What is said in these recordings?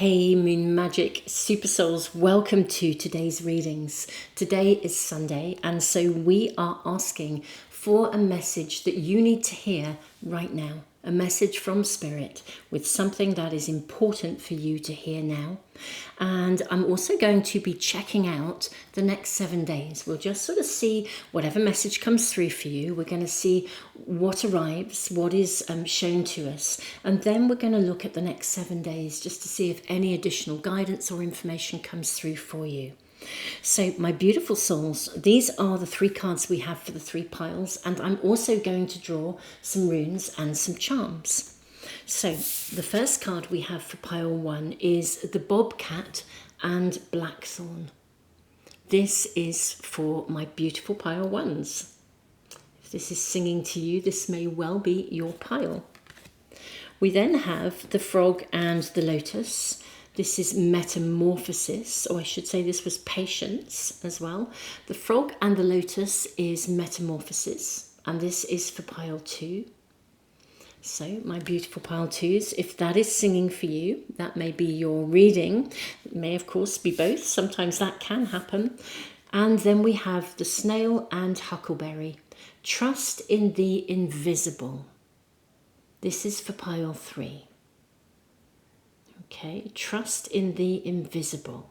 Hey Moon Magic Super Souls, welcome to today's readings. Today is Sunday, and so we are asking for a message that you need to hear right now. A message from Spirit with something that is important for you to hear now. And I'm also going to be checking out the next 7 days. We'll just sort of see whatever message comes through for you. We're going to see what arrives, what is shown to us. And then we're going to look at the next 7 days just to see if any additional guidance or information comes through for you. So my beautiful souls, these are the 3 cards we have for the 3 piles, and I'm also going to draw some runes and some charms. So the first card we have for pile 1 is the Bobcat and Blackthorn. This is for my beautiful pile 1s. If this is singing to you, this may well be your pile. We then have the Frog and the Lotus. This is Metamorphosis, or I should say this was Patience as well. The Frog and the Lotus is Metamorphosis, and this is for pile 2. So my beautiful pile 2s, if that is singing for you, that may be your reading. It may of course be both, sometimes that can happen. And then we have the Snail and Huckleberry. Trust in the invisible. This is for pile 3. Okay, trust in the invisible.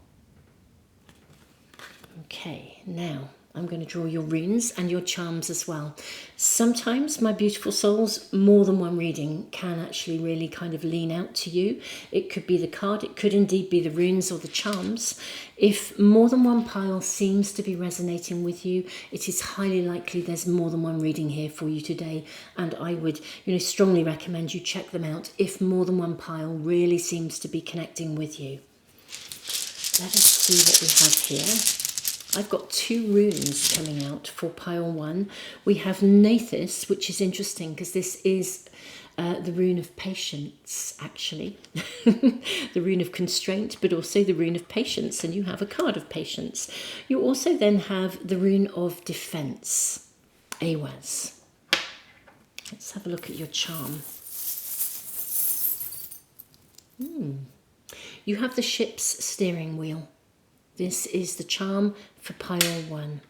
Okay, now I'm going to draw your runes and your charms as well. Sometimes, my beautiful souls, more than one reading can actually really kind of lean out to you. It could be the card, it could indeed be the runes or the charms. If more than one pile seems to be resonating with you, it is highly likely there's more than one reading here for you today. And I would, strongly recommend you check them out if more than one pile really seems to be connecting with you. Let us see what we have here. I've got 2 runes coming out for pile 1. We have Nathis, which is interesting because this is the rune of patience, actually. The rune of constraint, but also the rune of patience, and you have a card of patience. You also then have the rune of defense, Awaz. Let's have a look at your charm. You have the ship's steering wheel. This is the charm for pile 1.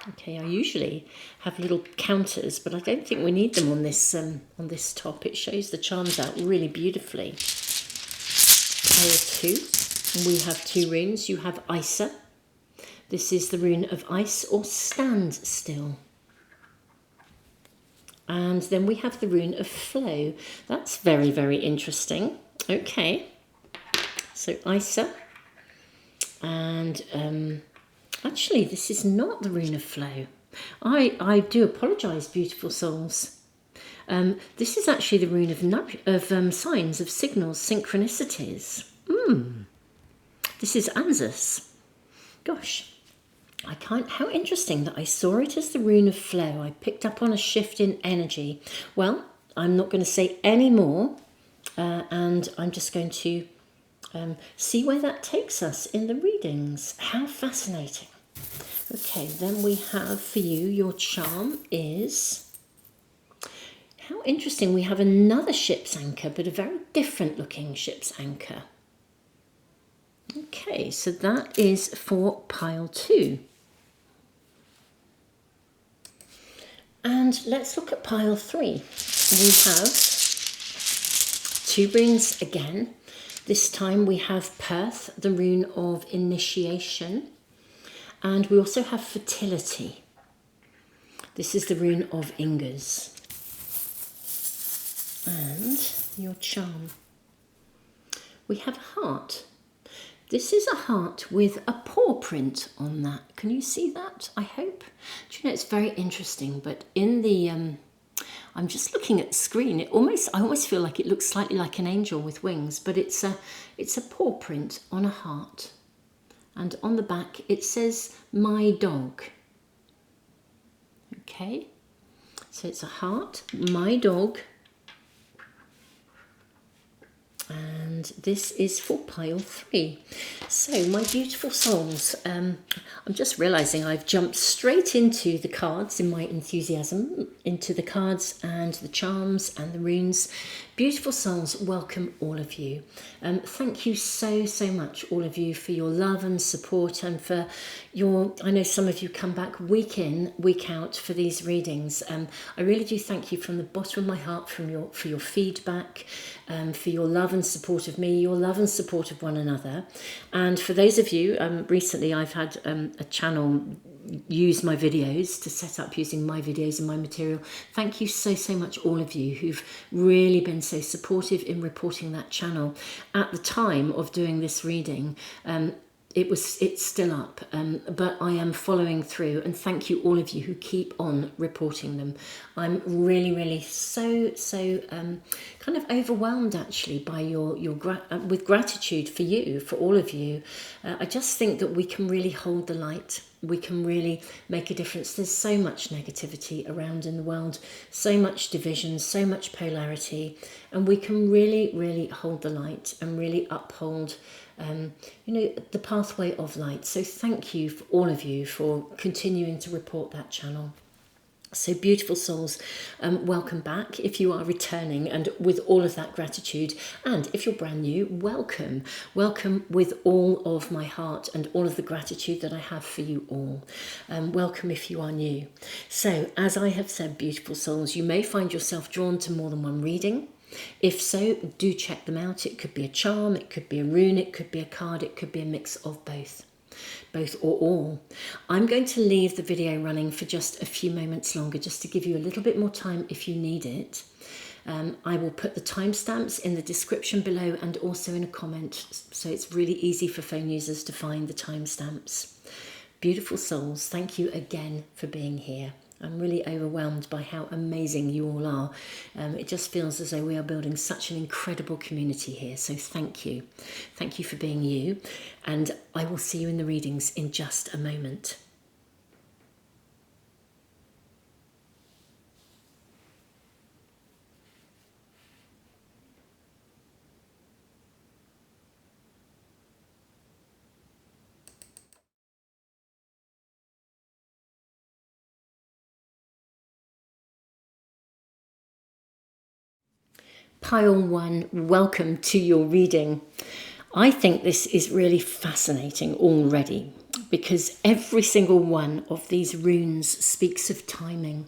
Okay, I usually have little counters, but I don't think we need them on this top. It shows the charms out really beautifully. Pile 2, we have 2 runes. You have Isa. This is the rune of ice or stand still. And then we have the rune of flow. That's very, very interesting. Okay, so Isa. And actually, this is not the rune of flow. I do apologise, beautiful souls. This is actually the rune of signs, of signals, synchronicities. This is Anzus. Gosh, I can't. How interesting that I saw it as the rune of flow. I picked up on a shift in energy. Well, I'm not going to say any more, and I'm just going to see where that takes us in the readings. How fascinating. Okay, then we have for you, your charm is, how interesting, we have another ship's anchor, but a very different looking ship's anchor. Okay, so that is for pile 2. And let's look at pile 3. We have 2 runes again. This time we have Perth, the rune of initiation, and we also have fertility. This is the rune of Ingers. And your charm. We have a heart. This is a heart with a paw print on that. Can you see that? I hope. Do you know, it's very interesting, but in the I'm just looking at the screen. I almost feel like it looks slightly like an angel with wings, but it's a paw print on a heart. And on the back it says, my dog. Okay, so it's a heart, my dog, And this is for pile 3. So, my beautiful souls, I'm just realising I've jumped straight into the cards in my enthusiasm, into the cards and the charms and the runes. Beautiful souls, welcome all of you. Thank you so much, all of you, for your love and support, and for your, I know some of you come back week in, week out for these readings. I really do thank you from the bottom of my heart for your feedback, for your love and support of me, your love and support of one another. And for those of you, recently I've had a channel use my videos to set up using my videos and my material. Thank you so much, all of you who've really been so supportive in reporting that channel. At the time of doing this reading, it's still up, but I am following through, and thank you all of you who keep on reporting them. I'm really so kind of overwhelmed actually by with gratitude for you, for all of you. I just think that we can really hold the light. We can really make a difference. There's so much negativity around in the world, so much division, so much polarity, and we can really hold the light and really uphold the pathway of light. So thank you for all of you for continuing to report that channel. So beautiful souls, welcome back if you are returning, and with all of that gratitude. And if you're brand new, welcome with all of my heart and all of the gratitude that I have for you all. Welcome if you are new. So as I have said, beautiful souls, you may find yourself drawn to more than one reading. If so, do check them out. It could be a charm, it could be a rune, it could be a card, it could be a mix of both or all. I'm going to leave the video running for just a few moments longer, just to give you a little bit more time if you need it. I will put the timestamps in the description below and also in a comment, so it's really easy for phone users to find the timestamps. Beautiful souls, thank you again for being here. I'm really overwhelmed by how amazing you all are. It just feels as though we are building such an incredible community here. So thank you. Thank you for being you. And I will see you in the readings in just a moment. Pile 1, welcome to your reading. I think this is really fascinating already, because every single one of these runes speaks of timing,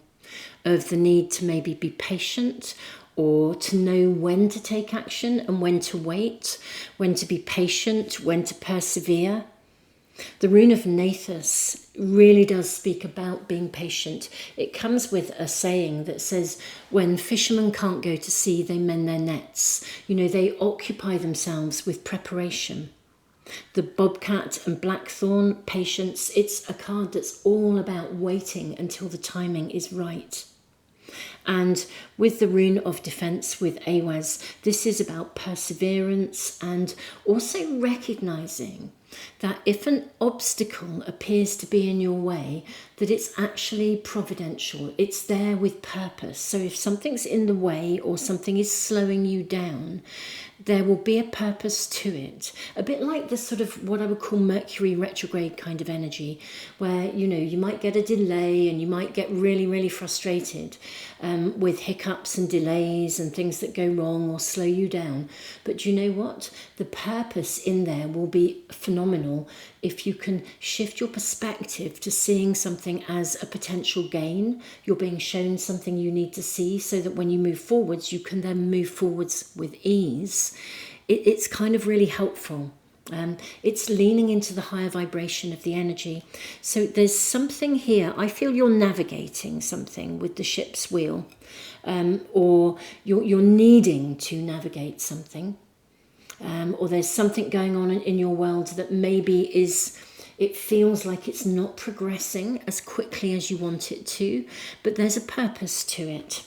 of the need to maybe be patient, or to know when to take action and when to wait, when to be patient, when to persevere. The rune of Nathus really does speak about being patient. It comes with a saying that says, when fishermen can't go to sea, they mend their nets. They occupy themselves with preparation. The bobcat and blackthorn, patience, it's a card that's all about waiting until the timing is right. And with the rune of defense, with Awaz, this is about perseverance and also recognizing that if an obstacle appears to be in your way, that it's actually providential. It's there with purpose. So if something's in the way or something is slowing you down, there will be a purpose to it. A bit like the sort of what I would call Mercury retrograde kind of energy, where, you might get a delay and you might get really frustrated with hiccups and delays and things that go wrong or slow you down. But you know what? The purpose in there will be phenomenal if you can shift your perspective to seeing something as a potential gain. You're being shown something you need to see, so that when you move forwards, you can then move forwards with ease. It's kind of really helpful. It's leaning into the higher vibration of the energy. So there's something here. I feel you're navigating something with the ship's wheel, or you're needing to navigate something. Or there's something going on in your world that maybe it feels like it's not progressing as quickly as you want it to, but there's a purpose to it.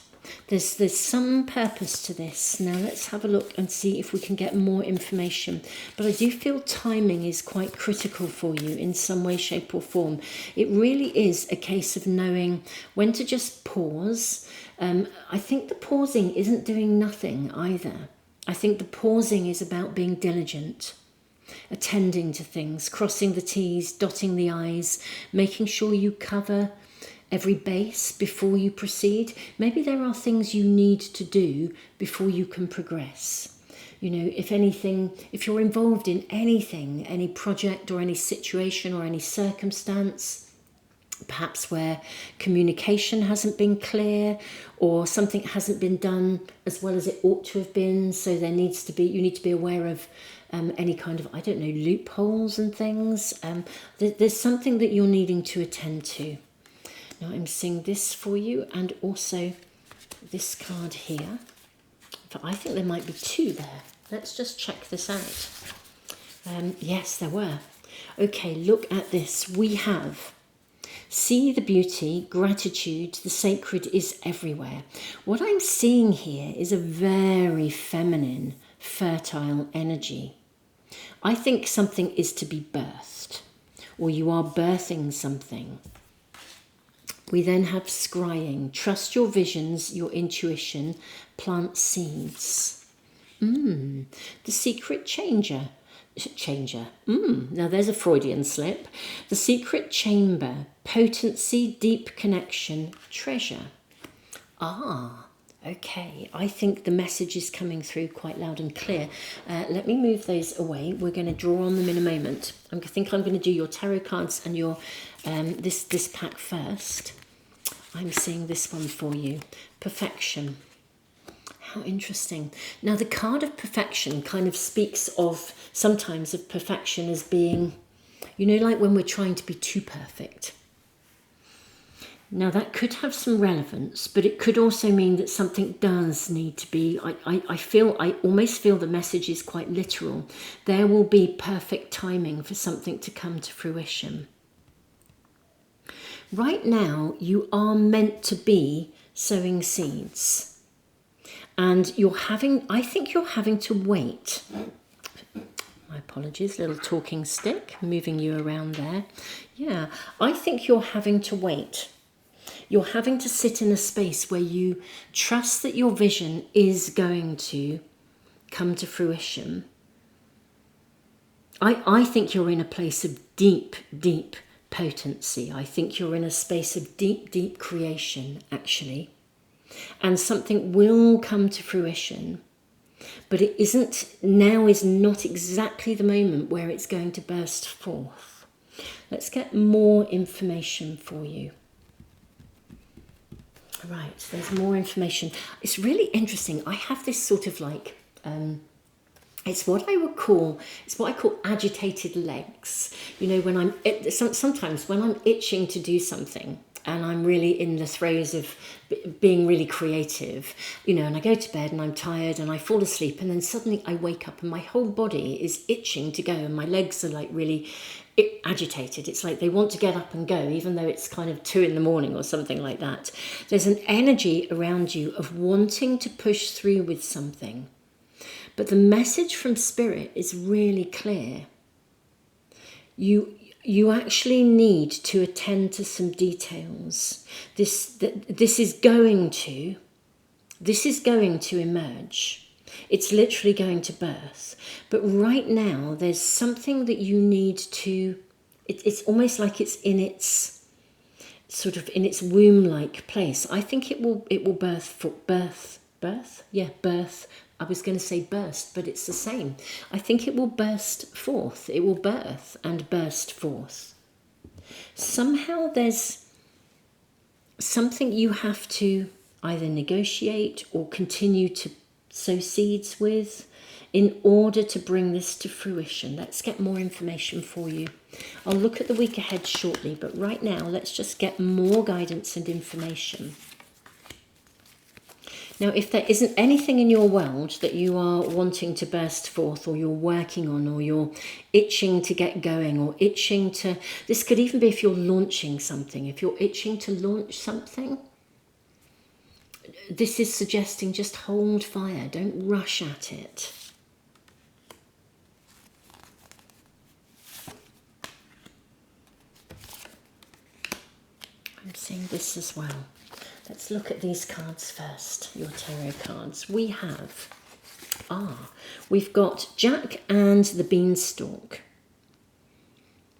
There's some purpose to this. Now let's have a look and see if we can get more information. But I do feel timing is quite critical for you in some way, shape or form. It really is a case of knowing when to just pause. I think the pausing isn't doing nothing either. I think the pausing is about being diligent, attending to things, crossing the T's, dotting the I's, making sure you cover every base before you proceed. Maybe there are things you need to do before you can progress. You know, if anything, if you're involved in anything, any project or any situation or any circumstance, perhaps where communication hasn't been clear or something hasn't been done as well as it ought to have been, so there needs to be, you need to be aware of any kind of, I don't know, loopholes and things. There's something that you're needing to attend to. Now I'm seeing this for you, and also this card here. I think there might be two there. Let's just check this out. Yes, there were. Okay, look at this. We have see the beauty, gratitude, the sacred is everywhere. What I'm seeing here is a very feminine, fertile energy. I think something is to be birthed, or you are birthing something. We then have scrying. Trust your visions, your intuition, plant seeds. The secret changer. Now there's a Freudian slip. The secret chamber, potency, deep connection, treasure. Okay. I think the message is coming through quite loud and clear. Let me move those away. We're going to draw on them in a moment. I think I'm going to do your tarot cards and your this pack first. I'm seeing this one for you. Perfection. How interesting. Now the card of perfection kind of speaks of sometimes of perfection as being, you know, like when we're trying to be too perfect. Now that could have some relevance, but it could also mean that something does need to be, I almost feel the message is quite literal. There will be perfect timing for something to come to fruition. Right now, you are meant to be sowing seeds. And I think you're having to wait. My apologies, little talking stick, moving you around there. Yeah, I think you're having to wait. You're having to sit in a space where you trust that your vision is going to come to fruition. I think you're in a place of deep, deep potency. I think you're in a space of deep, deep creation, actually. And something will come to fruition. But it isn't, now is not exactly the moment where it's going to burst forth. Let's get more information for you. Right, there's more information. It's really interesting. I have this sort of like, it's what I call agitated legs. You know, when sometimes when I'm itching to do something and I'm really in the throes of being really creative, you know, and I go to bed and I'm tired and I fall asleep, and then suddenly I wake up and my whole body is itching to go and my legs are like really agitated. It's like they want to get up and go, even though it's kind of 2 a.m. or something like that. There's an energy around you of wanting to push through with something. But the message from Spirit is really clear. You actually need to attend to some details. This is going to emerge. It's literally going to birth. But right now, there's something that you need to, it's almost like it's in its, sort of in its womb-like place. I think it will birth. I was going to say burst, but it's the same. I think it will burst forth. It will birth and burst forth. Somehow there's something you have to either negotiate or continue to sow seeds with in order to bring this to fruition. Let's get more information for you. I'll look at the week ahead shortly, but right now let's just get more guidance and information. Now, if there isn't anything in your world that you are wanting to burst forth, or you're working on, or you're itching to get going, or itching to, this could even be if you're launching something, if you're itching to launch something, this is suggesting just hold fire, don't rush at it. I'm seeing this as well. Let's look at these cards first, your tarot cards. We have We've got Jack and the Beanstalk.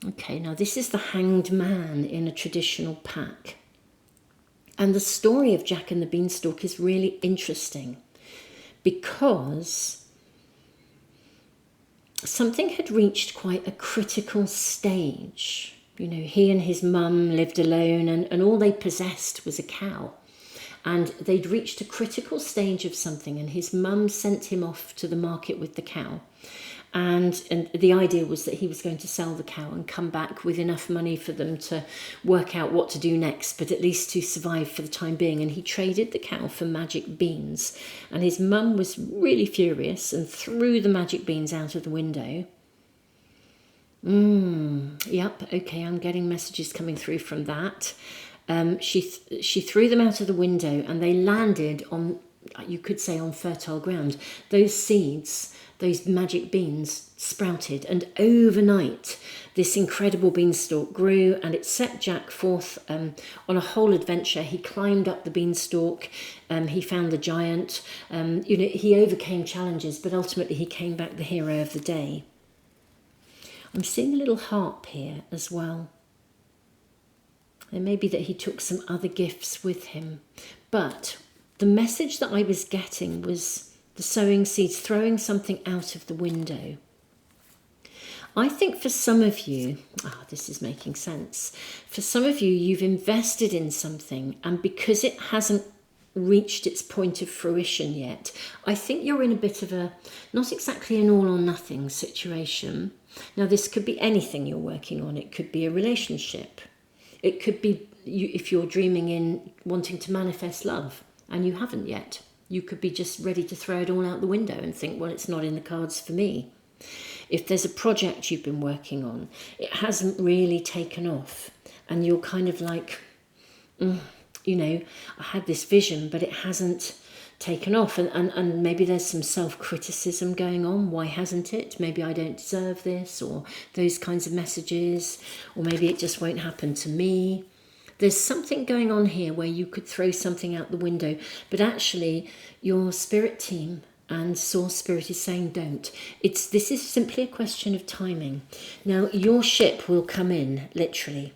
Okay, now this is the Hanged Man in a traditional pack. And the story of Jack and the Beanstalk is really interesting because something had reached quite a critical stage. You know, he and his mum lived alone and all they possessed was a cow. And they'd reached a critical stage of something, and his mum sent him off to the market with the cow. And the idea was that he was going to sell the cow and come back with enough money for them to work out what to do next, but at least to survive for the time being. And he traded the cow for magic beans. And his mum was really furious and threw the magic beans out of the window. Yep, okay, I'm getting messages coming through from that. She threw them out of the window and they landed on, you could say, on fertile ground. Those seeds, those magic beans, sprouted, and overnight this incredible beanstalk grew, and it set Jack forth on a whole adventure. He climbed up the beanstalk, he found the giant, he overcame challenges, but ultimately he came back the hero of the day. I'm seeing a little harp here as well. It may be that he took some other gifts with him. But the message that I was getting was the sowing seeds, throwing something out of the window. I think for some of you, this is making sense. For some of you, you've invested in something, and because it hasn't reached its point of fruition yet, I think you're in a bit of a, not exactly an all or nothing situation. Now, this could be anything you're working on. It could be a relationship. It could be if you're dreaming in wanting to manifest love and you haven't yet. You could be just ready to throw it all out the window and think, well, it's not in the cards for me. If there's a project you've been working on, it hasn't really taken off and you're kind of like, I had this vision, but it hasn't taken off. And maybe there's some self-criticism going on. Why hasn't it? Maybe I don't deserve this, or those kinds of messages, or maybe it just won't happen to me. There's something going on here where you could throw something out the window, but actually your spirit team and source spirit is saying don't. This is simply a question of timing. Now your ship will come in, literally.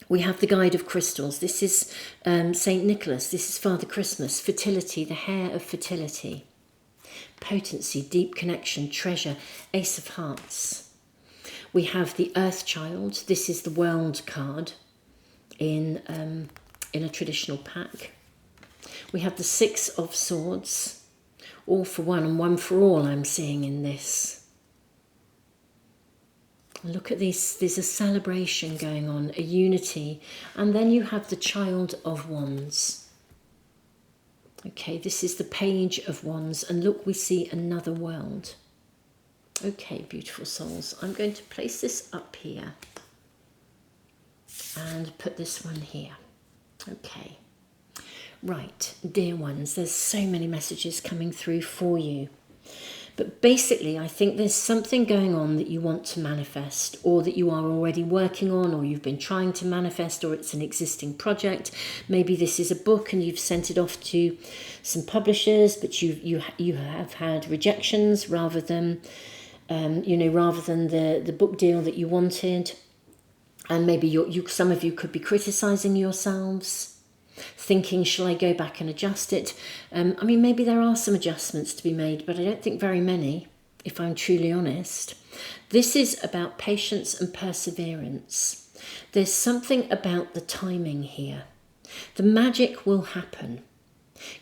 We have the Guide of Crystals. This is St. Nicholas. This is Father Christmas. Fertility, the hair of fertility. Potency, deep connection, treasure, Ace of Hearts. We have the Earth Child. This is the World card in a traditional pack. We have the Six of Swords. All for one and one for all, I'm seeing in this. Look at this, there's a celebration going on, a unity. And then you have the Child of Wands. Okay, this is the Page of Wands. And look, we see another world. Okay, beautiful souls. I'm going to place this up here. And put this one here. Okay. Right, dear ones, there's so many messages coming through for you. But basically, I think there's something going on that you want to manifest, or that you are already working on, or you've been trying to manifest, or it's an existing project. Maybe this is a book and you've sent it off to some publishers, but you have had rejections rather than the book deal that you wanted. And maybe some of you could be criticizing yourselves, thinking, shall I go back and adjust it? Maybe there are some adjustments to be made, but I don't think very many, if I'm truly honest. This is about patience and perseverance. There's something about the timing here. The magic will happen.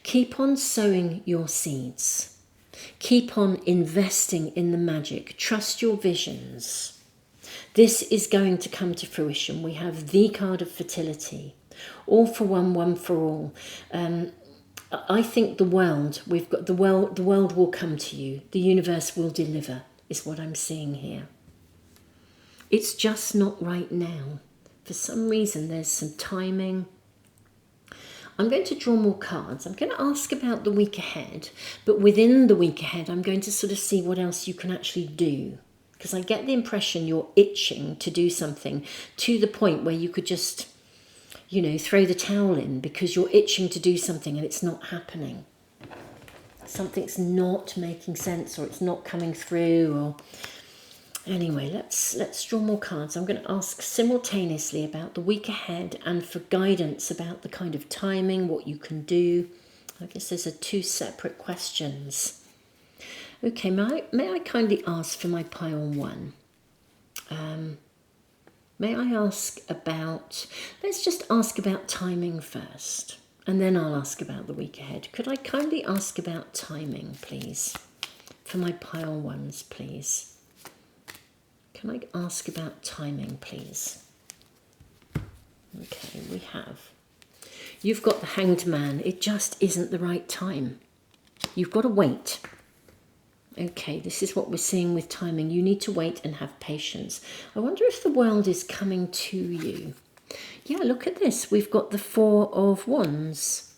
Keep on sowing your seeds. Keep on investing in the magic. Trust your visions. This is going to come to fruition. We have the card of fertility. All for one, one for all. I think the world will come to you. The universe will deliver, is what I'm seeing here. It's just not right now. For some reason, there's some timing. I'm going to draw more cards. I'm going to ask about the week ahead, but within the week ahead, I'm going to sort of see what else you can actually do. Because I get the impression you're itching to do something to the point where you could just, throw the towel in because you're itching to do something and it's not happening. something's not making sense, or it's not coming through, or anyway, let's draw more cards. I'm going to ask simultaneously about the week ahead and for guidance about the kind of timing, what you can do. I guess those are two separate questions. Okay, may I kindly ask for my pile 1? May I ask about, let's just ask about timing first, and then I'll ask about the week ahead. Could I kindly ask about timing, please? For my pile 1s, please. Can I ask about timing, please? Okay, we have. You've got the Hanged Man. It just isn't the right time. You've got to wait. Okay, this is what we're seeing with timing. You need to wait and have patience. I wonder if the world is coming to you. Yeah, look at this. We've got the 4 of Wands.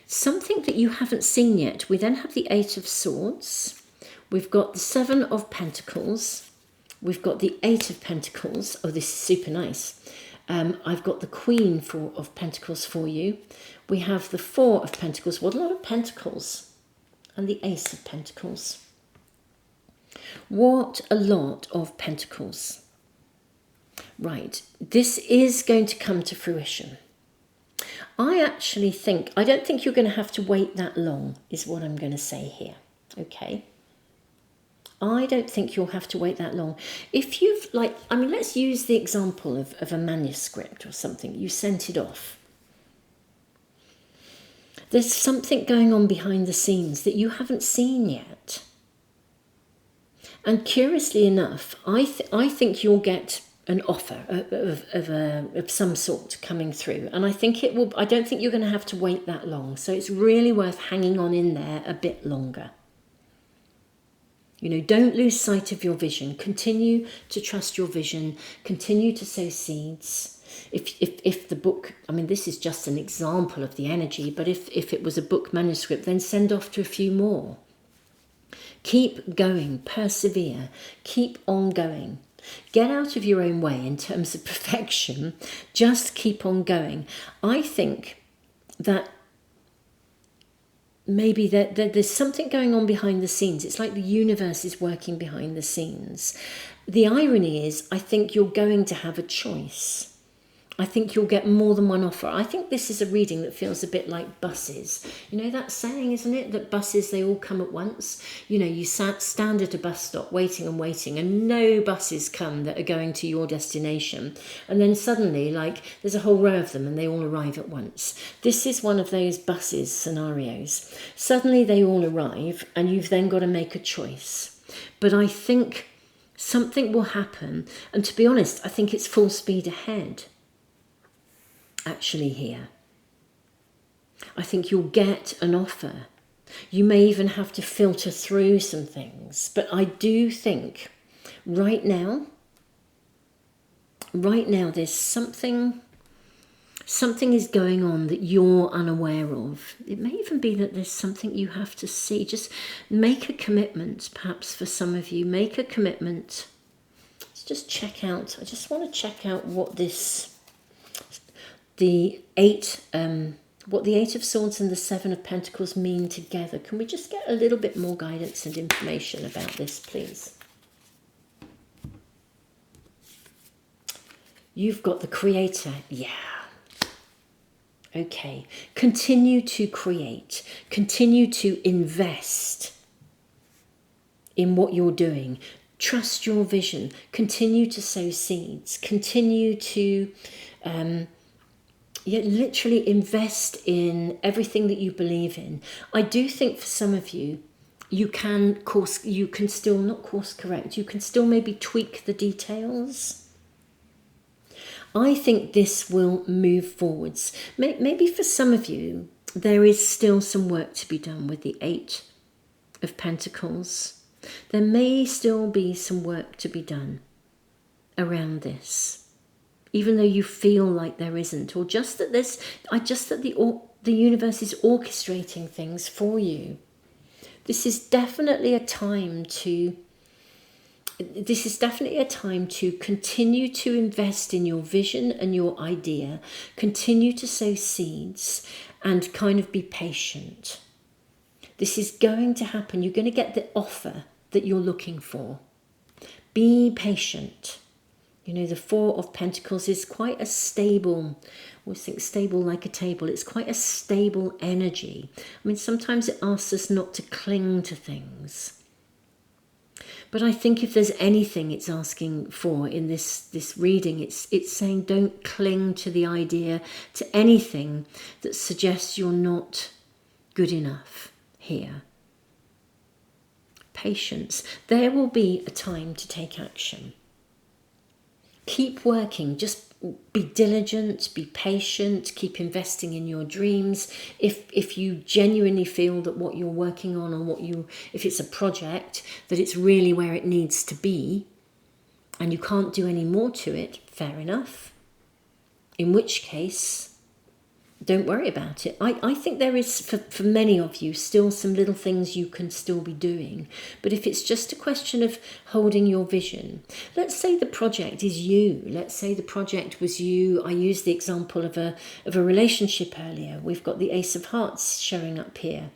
Something that you haven't seen yet. We then have the 8 of Swords. We've got the 7 of Pentacles. We've got the 8 of Pentacles. Oh, this is super nice. I've got the Queen of Pentacles for you. We have the 4 of Pentacles. What a lot of Pentacles. And the Ace of Pentacles. What a lot of Pentacles. Right, this is going to come to fruition. I don't think you're going to have to wait that long, is what I'm going to say here. Okay. I don't think you'll have to wait that long. If you've, let's use the example of a manuscript or something. You sent it off. There's something going on behind the scenes that you haven't seen yet. And curiously enough, I think you'll get an offer of some sort coming through. And I don't think you're going to have to wait that long. So it's really worth hanging on in there a bit longer. You know, don't lose sight of your vision. Continue to trust your vision. Continue to sow seeds. If the book, this is just an example of the energy, but if it was a book manuscript, then send off to a few more. Keep going, persevere, keep on going. Get out of your own way in terms of perfection. Just keep on going. I think that maybe there's something going on behind the scenes. It's like the universe is working behind the scenes. The irony is, I think you're going to have a choice. I think you'll get more than one offer. I think this is a reading that feels a bit like buses. You know that saying, isn't it? That buses, they all come at once. You know, you stand at a bus stop waiting and no buses come that are going to your destination. And then suddenly, there's a whole row of them and they all arrive at once. This is one of those buses scenarios. Suddenly they all arrive and you've then got to make a choice. But I think something will happen. And to be honest, I think it's full speed ahead. Actually here. I think you'll get an offer. You may even have to filter through some things. But I do think right now there's something is going on that you're unaware of. It may even be that there's something you have to see. Just make a commitment, perhaps for some of you. Make a commitment. Let's just check out. I just want to check out what what the 8 of Swords and the 7 of Pentacles mean together. Can we just get a little bit more guidance and information about this, please? You've got the Creator. Yeah. Okay. Continue to create. Continue to invest in what you're doing. Trust your vision. Continue to sow seeds. Continue to literally invest in everything that you believe in. I do think for some of you, you can still not course correct. You can still maybe tweak the details. I think this will move forwards. Maybe for some of you, there is still some work to be done with the 8 of Pentacles. There may still be some work to be done around this. Even though you feel like there isn't, or just that the universe is orchestrating things for you. This is definitely a time to continue to invest in your vision and your idea, continue to sow seeds and kind of be patient. This is going to happen. You're going to get the offer that you're looking for. Be patient. You know, the Four of Pentacles is quite a stable, I always think stable like a table. It's quite a stable energy. I mean, sometimes it asks us not to cling to things. But I think if there's anything it's asking for in this reading, it's saying don't cling to the idea, to anything that suggests you're not good enough here. Patience. There will be a time to take action. Keep working, just be diligent, be patient, keep investing in your dreams. If you genuinely feel that what you're working on, or if it's a project, that it's really where it needs to be, and you can't do any more to it, fair enough. In which case, don't worry about it. I think there is, for many of you, still some little things you can still be doing. But if it's just a question of holding your vision, let's say the project is you. Let's say the project was you. I used the example of a relationship earlier. We've got the Ace of Hearts showing up here.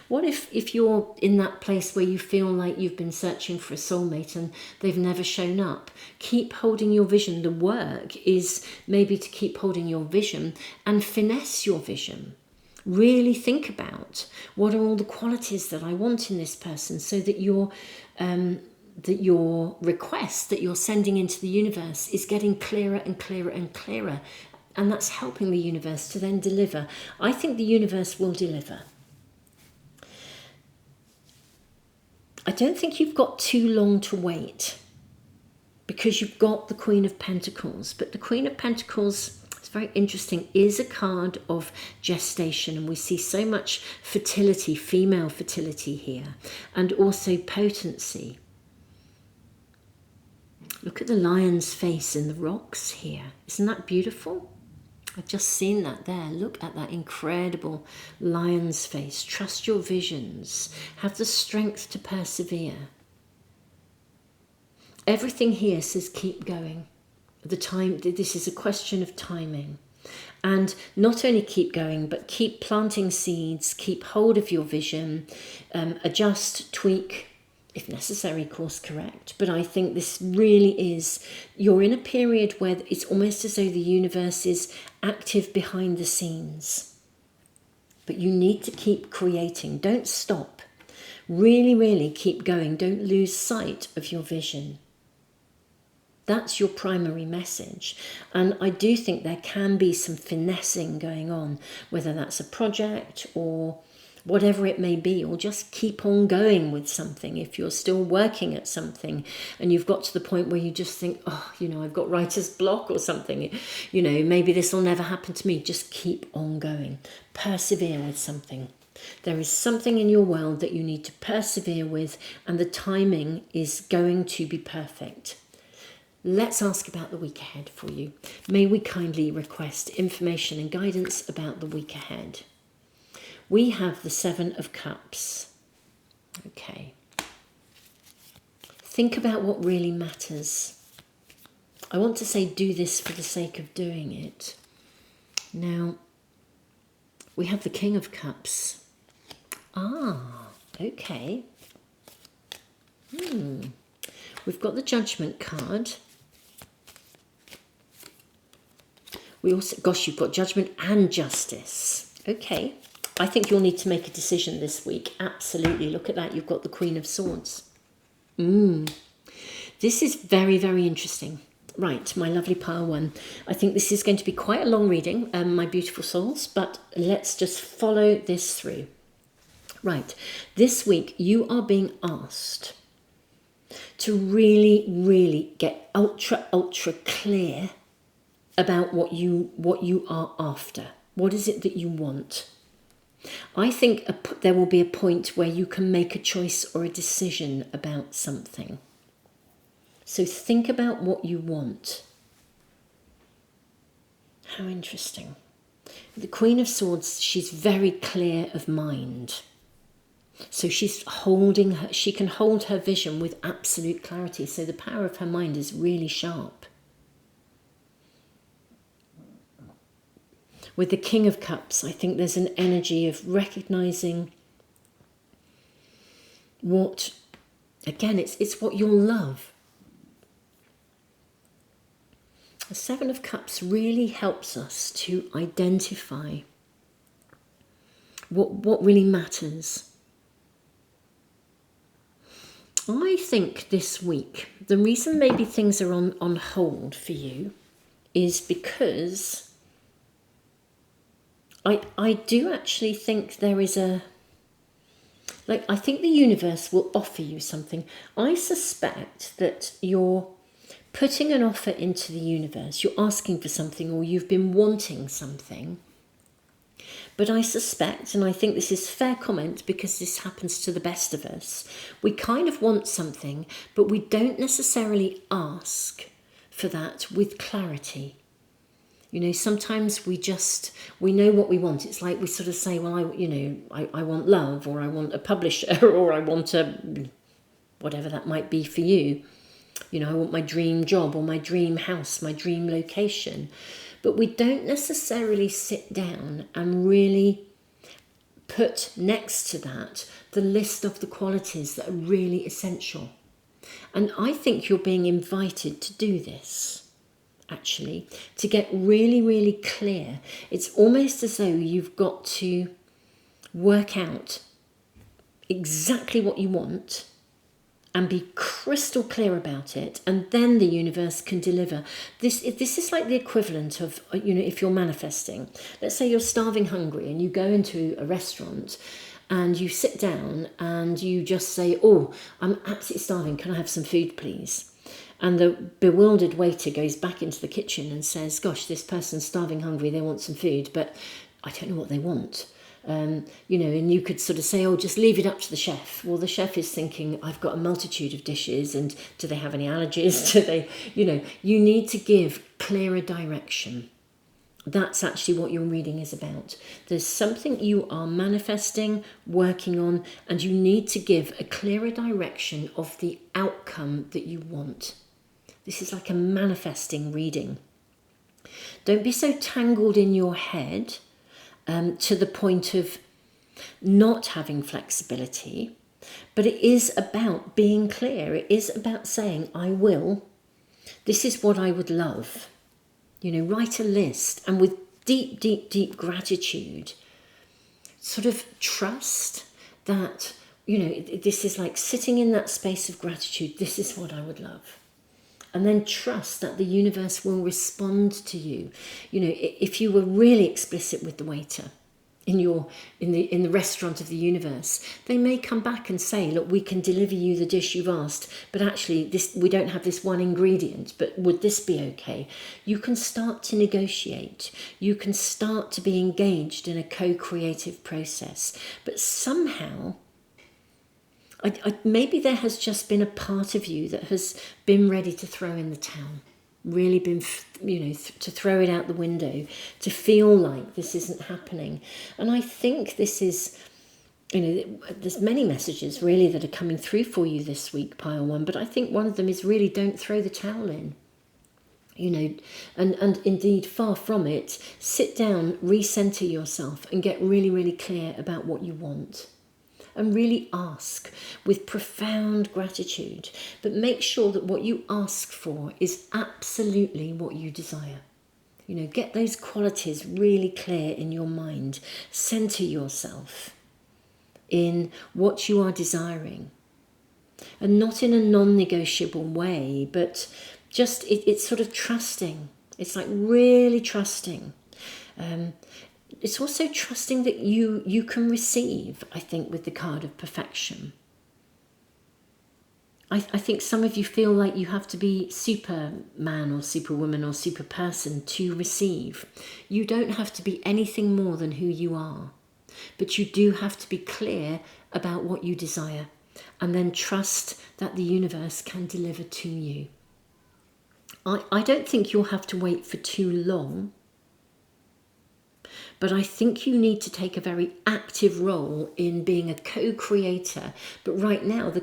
What if you're in that place where you feel like you've been searching for a soulmate and they've never shown up? Keep holding your vision. The work is maybe to keep holding your vision and finesse your vision. Really think about what are all the qualities that I want in this person, so that your request that you're sending into the universe is getting clearer and clearer and clearer, and that's helping the universe to then deliver. I think the universe will deliver. I don't think you've got too long to wait, because you've got the Queen of Pentacles, but the Queen of Pentacles, it's very interesting, is a card of gestation, and we see so much fertility, female fertility here, and also potency. Look at the lion's face in the rocks here. Isn't that beautiful? I've just seen that there. Look at that incredible lion's face. Trust your visions. Have the strength to persevere. Everything here says keep going. This is a question of timing. And not only keep going, but keep planting seeds, keep hold of your vision, adjust, tweak, if necessary, course correct. But I think this really is, you're in a period where it's almost as though the universe is active behind the scenes. But you need to keep creating. Don't stop. Really, really keep going. Don't lose sight of your vision. That's your primary message. And I do think there can be some finessing going on, whether that's a project or whatever it may be, or just keep on going with something. If you're still working at something and you've got to the point where you just think, oh, I've got writer's block or something, maybe this will never happen to me. Just keep on going. Persevere with something. There is something in your world that you need to persevere with, and the timing is going to be perfect. Let's ask about the week ahead for you. May we kindly request information and guidance about the week ahead. We have the Seven of Cups. Okay. Think about what really matters. I want to say do this for the sake of doing it. Now, we have the King of Cups. Okay. We've got the Judgment card. We also, gosh, you've got Judgment and Justice. Okay. I think you'll need to make a decision this week. Absolutely. Look at that. You've got the Queen of Swords. This is very, very interesting. Right, my lovely pile one. I think this is going to be quite a long reading, my beautiful souls, but let's just follow this through. Right, this week you are being asked to really, really get ultra, ultra clear about what you are after. What is it that you want? I think there will be a point where you can make a choice or a decision about something. So think about what you want. How interesting. The Queen of Swords, she's very clear of mind. So she can hold her vision with absolute clarity. So the power of her mind is really sharp. With the King of Cups, I think there's an energy of recognizing what, again, it's what you'll love. The Seven of Cups really helps us to identify what really matters. I think this week, the reason maybe things are on hold for you is because I do actually think there is I think the universe will offer you something. I suspect that you're putting an offer into the universe, you're asking for something, or you've been wanting something. But I suspect, and I think this is fair comment because this happens to the best of us, we kind of want something, but we don't necessarily ask for that with clarity. You know, sometimes we know what we want. It's like we sort of say, well, I want love, or I want a publisher, or I want whatever that might be for you. You know, I want my dream job, or my dream house, my dream location. But we don't necessarily sit down and really put next to that the list of the qualities that are really essential. And I think you're being invited to do this, actually, to get really, really clear. It's almost as though you've got to work out exactly what you want and be crystal clear about it, and then the universe can deliver. This is like the equivalent of, if you're manifesting. Let's say you're starving hungry and you go into a restaurant and you sit down and you just say, oh, I'm absolutely starving, can I have some food please? And the bewildered waiter goes back into the kitchen and says, gosh, this person's starving hungry, they want some food, but I don't know what they want. And you could sort of say, oh, just leave it up to the chef. Well, the chef is thinking, I've got a multitude of dishes, and do they have any allergies? Do they, you need to give clearer direction. That's actually what your reading is about. There's something you are manifesting, working on, and you need to give a clearer direction of the outcome that you want. This is like a manifesting reading. Don't be so tangled in your head to the point of not having flexibility, but it is about being clear. It is about saying, I will. This is what I would love. Write a list, and with deep, deep, deep gratitude, sort of trust that, this is like sitting in that space of gratitude. This is what I would love. And then trust that the universe will respond to you. If you were really explicit with the waiter in the restaurant of the universe, they may come back and say, look, we can deliver you the dish you've asked, but actually we don't have this one ingredient, but would this be okay? You can start to negotiate. You can start to be engaged in a co-creative process. But somehow, maybe there has just been a part of you that has been ready to throw in the towel, really been, to throw it out the window, to feel like this isn't happening. And I think this is, there's many messages really that are coming through for you this week, pile one, but I think one of them is really don't throw the towel in. And indeed, far from it, sit down, recenter yourself, and get really, really clear about what you want. And really ask with profound gratitude, but make sure that what you ask for is absolutely what you desire. Get those qualities really clear in your mind. Center yourself in what you are desiring, and not in a non-negotiable way, but just it's sort of trusting. It's like really trusting. It's also trusting that you can receive, I think, with the card of perfection. I think some of you feel like you have to be Superman or Superwoman or super person to receive. You don't have to be anything more than who you are. But you do have to be clear about what you desire, and then trust that the universe can deliver to you. I don't think you'll have to wait for too long. But I think you need to take a very active role in being a co-creator. But right now, the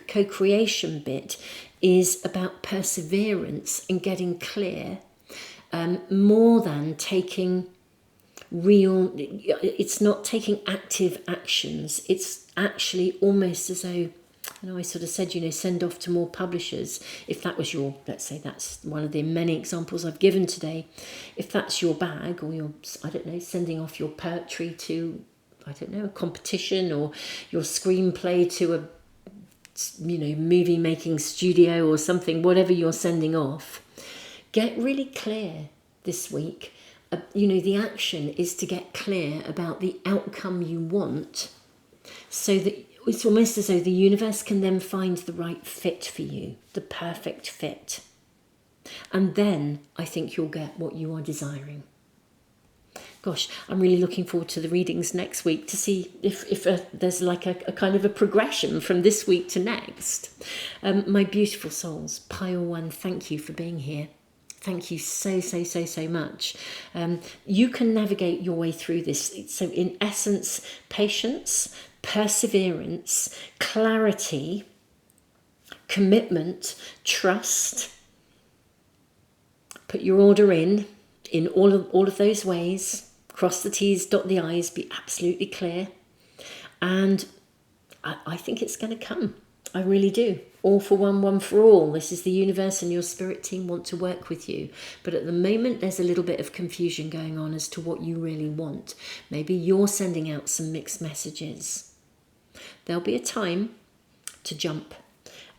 co-creation bit is about perseverance and getting clear, more than taking real, it's not taking active actions. It's actually almost as though, I know I sort of said, send off to more publishers. If that was your, let's say that's one of the many examples I've given today. If that's your bag, or your, I don't know, sending off your poetry to, I don't know, a competition, or your screenplay to a, movie making studio or something, whatever you're sending off, get really clear this week. The action is to get clear about the outcome you want, so that it's almost as though the universe can then find the right fit for you, the perfect fit. And then I think you'll get what you are desiring. Gosh, I'm really looking forward to the readings next week to see if there's like a kind of a progression from this week to next. My beautiful souls, pile one, thank you for being here. Thank you so much. You can navigate your way through this. So in essence, patience, perseverance, clarity, commitment, trust. Put your order in all of those ways. Cross the T's, dot the I's, be absolutely clear. And I think it's going to come. I really do. All for one, one for all. This is the universe, and your spirit team want to work with you. But at the moment, there's a little bit of confusion going on as to what you really want. Maybe you're sending out some mixed messages. There'll be a time to jump,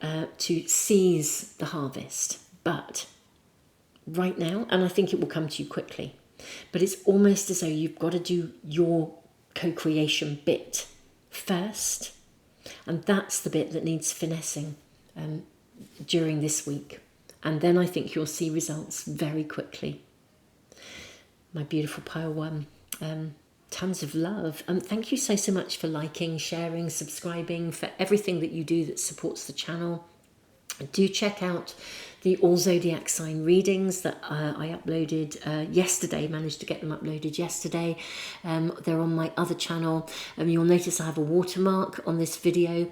to seize the harvest. But right now, and I think it will come to you quickly, but it's almost as though you've got to do your co-creation bit first. And that's the bit that needs finessing during this week. And then I think you'll see results very quickly. My beautiful pile one, tons of love. Thank you so much for liking, sharing, subscribing, for everything that you do that supports the channel. Do check out the All Zodiac Sign Readings that I uploaded yesterday, managed to get them uploaded yesterday. They're on my other channel. You'll notice I have a watermark on this video,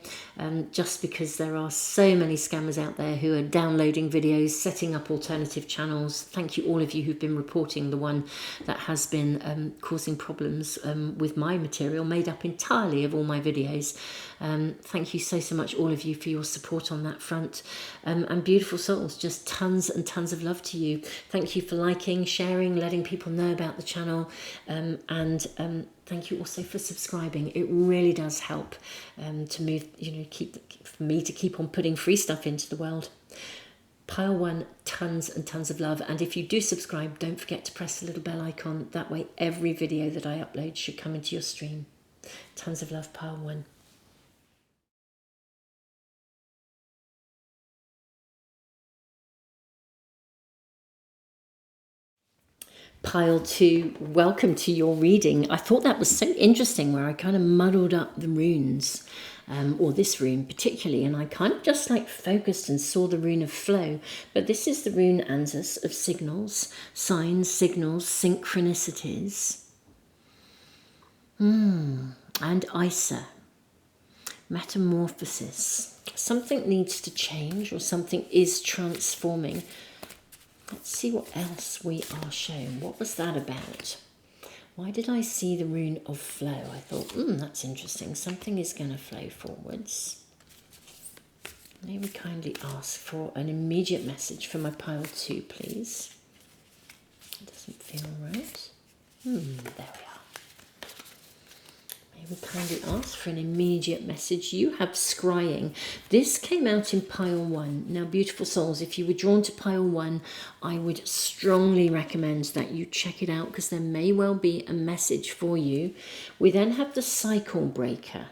just because there are so many scammers out there who are downloading videos, setting up alternative channels. Thank you all of you who've been reporting the one that has been causing problems with my material, made up entirely of all my videos. Thank you so much, all of you, for your support on that front. And beautiful souls, just tons and tons of love to you. Thank you for liking, sharing, letting people know about the channel, and thank you also for subscribing. It really does help to move, for me to keep on putting free stuff into the world. Pile one, tons and tons of love. And if you do subscribe, don't forget to press the little bell icon. That way every video that I upload should come into your stream. Tons of love, pile one. Pile two, welcome to your reading. I thought that was so interesting, where I kind of muddled up the runes, or this rune particularly, and I kind of just like focused and saw the rune of flow. But this is the rune Anzus of signals, signs, signals, synchronicities. And Isa, metamorphosis. Something needs to change, or something is transforming. Let's see what else we are shown. What was that about? Why did I see the rune of flow? I thought, that's interesting. Something is going to flow forwards. May we kindly ask for an immediate message for my pile two, please. It doesn't feel right. There we are. We kindly ask for an immediate message. You have scrying. This came out in pile one. Now, beautiful souls, if you were drawn to pile one, I would strongly recommend that you check it out, because there may well be a message for you. We then have the cycle breaker.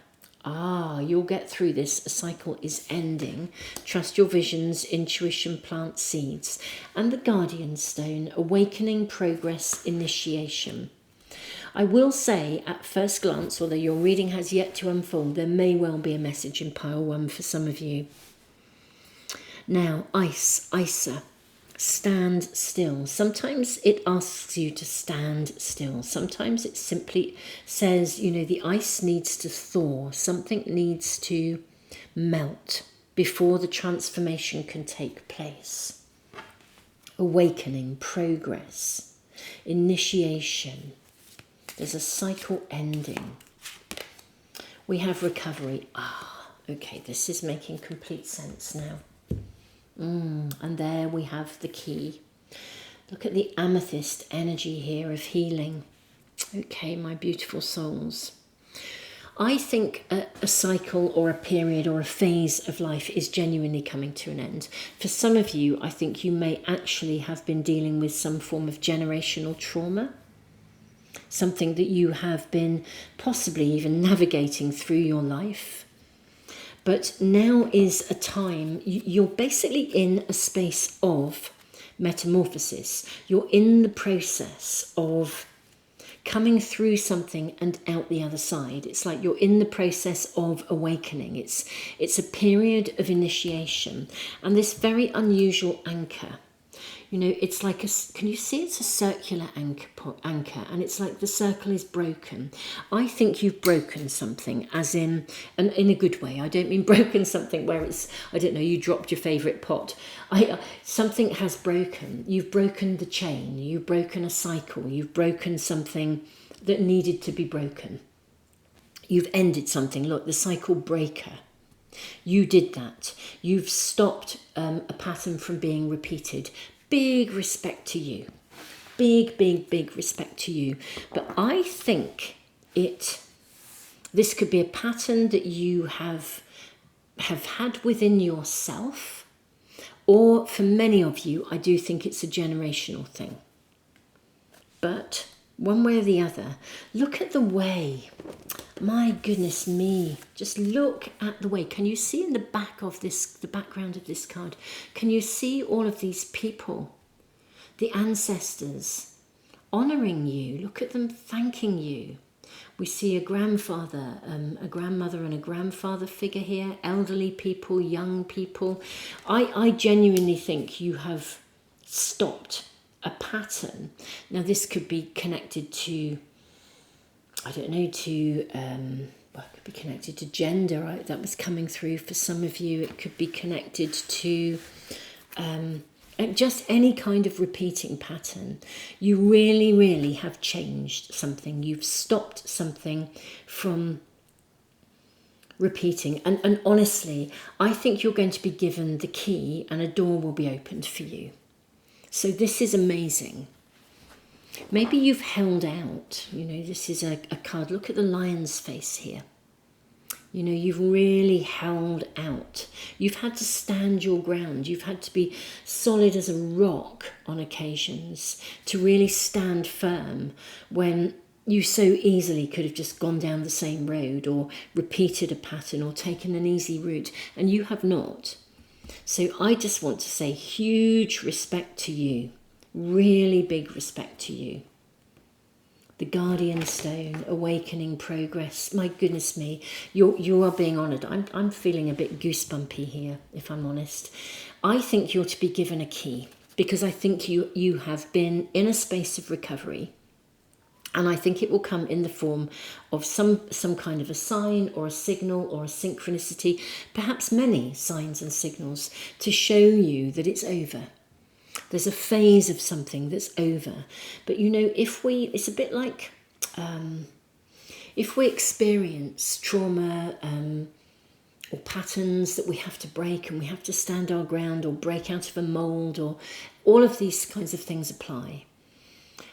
You'll get through this. A cycle is ending. Trust your visions, intuition, plant seeds. And the guardian stone, awakening, progress, initiation. I will say at first glance, although your reading has yet to unfold, there may well be a message in pile one for some of you. Now, Isa, stand still. Sometimes it asks you to stand still. Sometimes it simply says, the ice needs to thaw. Something needs to melt before the transformation can take place. Awakening, progress, initiation. There's a cycle ending. We have recovery. Okay, this is making complete sense now. And there we have the key. Look at the amethyst energy here of healing. Okay, my beautiful souls. I think a cycle or a period or a phase of life is genuinely coming to an end. For some of you, I think you may actually have been dealing with some form of generational trauma. Something that you have been possibly even navigating through your life. But now is a time, you're basically in a space of metamorphosis. You're in the process of coming through something and out the other side. It's like you're in the process of awakening. It's a period of initiation. And this very unusual anchor, you know, it's like can you see it's a circular anchor, and it's like the circle is broken. I think you've broken something, as in, and in a good way. I don't mean broken something where it's, I don't know, you dropped your favourite pot. Something has broken. You've broken the chain. You've broken a cycle. You've broken something that needed to be broken. You've ended something. Look, the cycle breaker. You did that. You've stopped a pattern from being repeated. Big respect to you. Big respect to you. But I think this could be a pattern that you have had within yourself, or for many of you, I do think it's a generational thing. But one way or the other, look at the way. My goodness me, just look at the way. Can you see in the background of this card, can you see all of these people, the ancestors, honouring you? Look at them thanking you. We see a grandfather, a grandmother and a grandfather figure here, elderly people, young people. I genuinely think you have stopped a pattern. Now this could be connected to, I don't know, it could be connected to gender, right? That was coming through for some of you. It could be connected to just any kind of repeating pattern. You really have changed something. You've stopped something from repeating. And honestly, I think you're going to be given the key and a door will be opened for you. So this is amazing. Maybe you've held out. You know, this is a card. Look at the lion's face here. You know, you've really held out. You've had to stand your ground. You've had to be solid as a rock on occasions to really stand firm when you so easily could have just gone down the same road or repeated a pattern or taken an easy route, and you have not. So I just want to say huge respect to you. Really big respect to you. The Guardian Stone, awakening, progress. My goodness me, you are being honoured. I'm feeling a bit goosebumpy here, if I'm honest. I think you're to be given a key because I think you have been in a space of recovery. And I think it will come in the form of some kind of a sign or a signal or a synchronicity, perhaps many signs and signals to show you that it's over. There's a phase of something that's over. But you know, it's a bit like if we experience trauma or patterns that we have to break and we have to stand our ground or break out of a mould, or all of these kinds of things apply.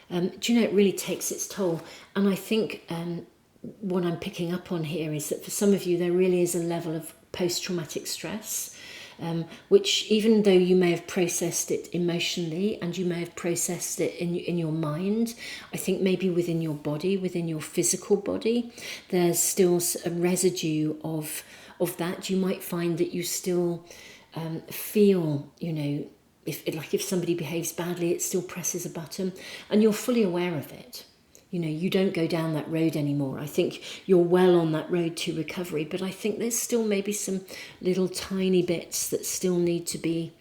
Do you know, it really takes its toll. And I think what I'm picking up on here is that for some of you, there really is a level of post-traumatic stress, which even though you may have processed it emotionally and you may have processed it in your mind, I think maybe within your body, within your physical body, there's still a residue of that. You might find that you still feel, you know, if somebody behaves badly, it still presses a button and you're fully aware of it. You know, you don't go down that road anymore. I think you're well on that road to recovery, but I think there's still maybe some little tiny bits that still need to be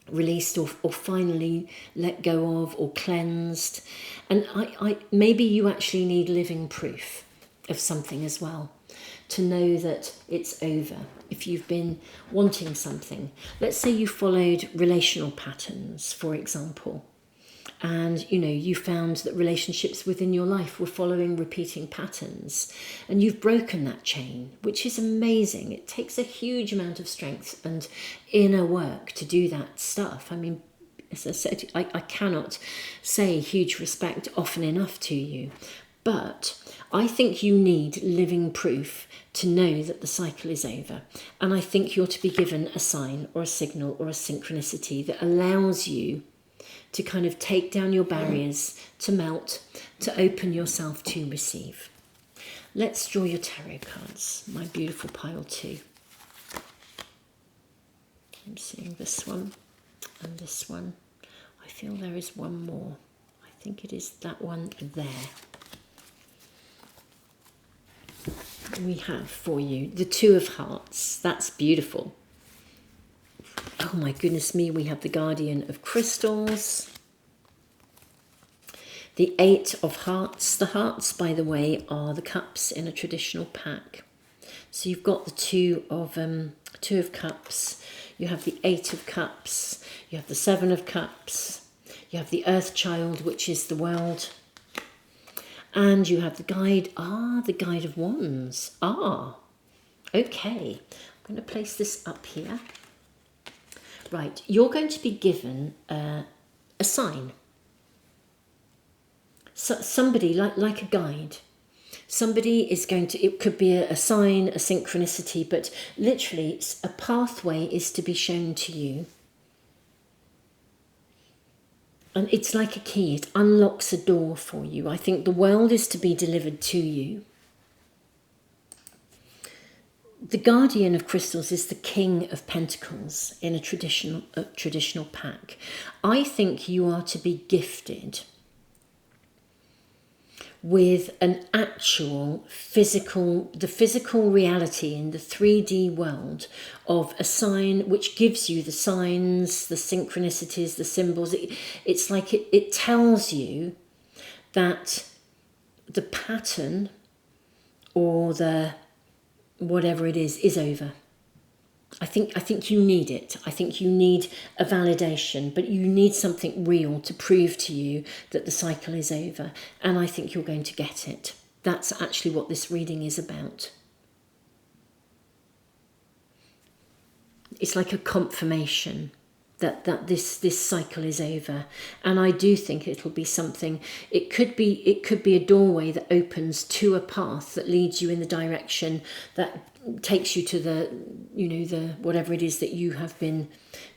released or finally let go of or cleansed. And I maybe you actually need living proof of something as well, to know that it's over. If you've been wanting something, let's say you followed relational patterns, for example, and you found that relationships within your life were following repeating patterns, and you've broken that chain, which is amazing. It takes a huge amount of strength and inner work to do that stuff. I mean, as I said, I cannot say huge respect often enough to you, but I think you need living proof to know that the cycle is over. And I think you're to be given a sign or a signal or a synchronicity that allows you to kind of take down your barriers, to melt, to open yourself to receive. Let's draw your tarot cards, my beautiful pile 2. I'm seeing this one and this one. I feel there is one more. I think it is that one there. We have for you the 2 of Hearts. That's beautiful. Oh my goodness me, we have the Guardian of Crystals. The 8 of Hearts. The hearts, by the way, are the cups in a traditional pack. So you've got the 2 of Cups. You have the 8 of Cups. You have the 7 of Cups. You have the Earth Child, which is the world. And you have the Guide. The Guide of Wands. Okay. I'm going to place this up here. Right, you're going to be given a sign. So somebody, like a guide. Somebody is going to, it could be a sign, a synchronicity, but literally a pathway is to be shown to you. And it's like a key, it unlocks a door for you. I think the world is to be delivered to you. The Guardian of Crystals is the King of Pentacles in a traditional pack. I think you are to be gifted with an actual the physical reality in the 3D world of a sign which gives you the signs, the synchronicities, the symbols. It's like it tells you that the pattern or the whatever it is over. I think you need it. I think you need a validation, but you need something real to prove to you that the cycle is over. And I think you're going to get it. That's actually what this reading is about. It's like a confirmation that this cycle is over. And I do think it'll be something, it could be a doorway that opens to a path that leads you in the direction that takes you to the whatever it is that you have been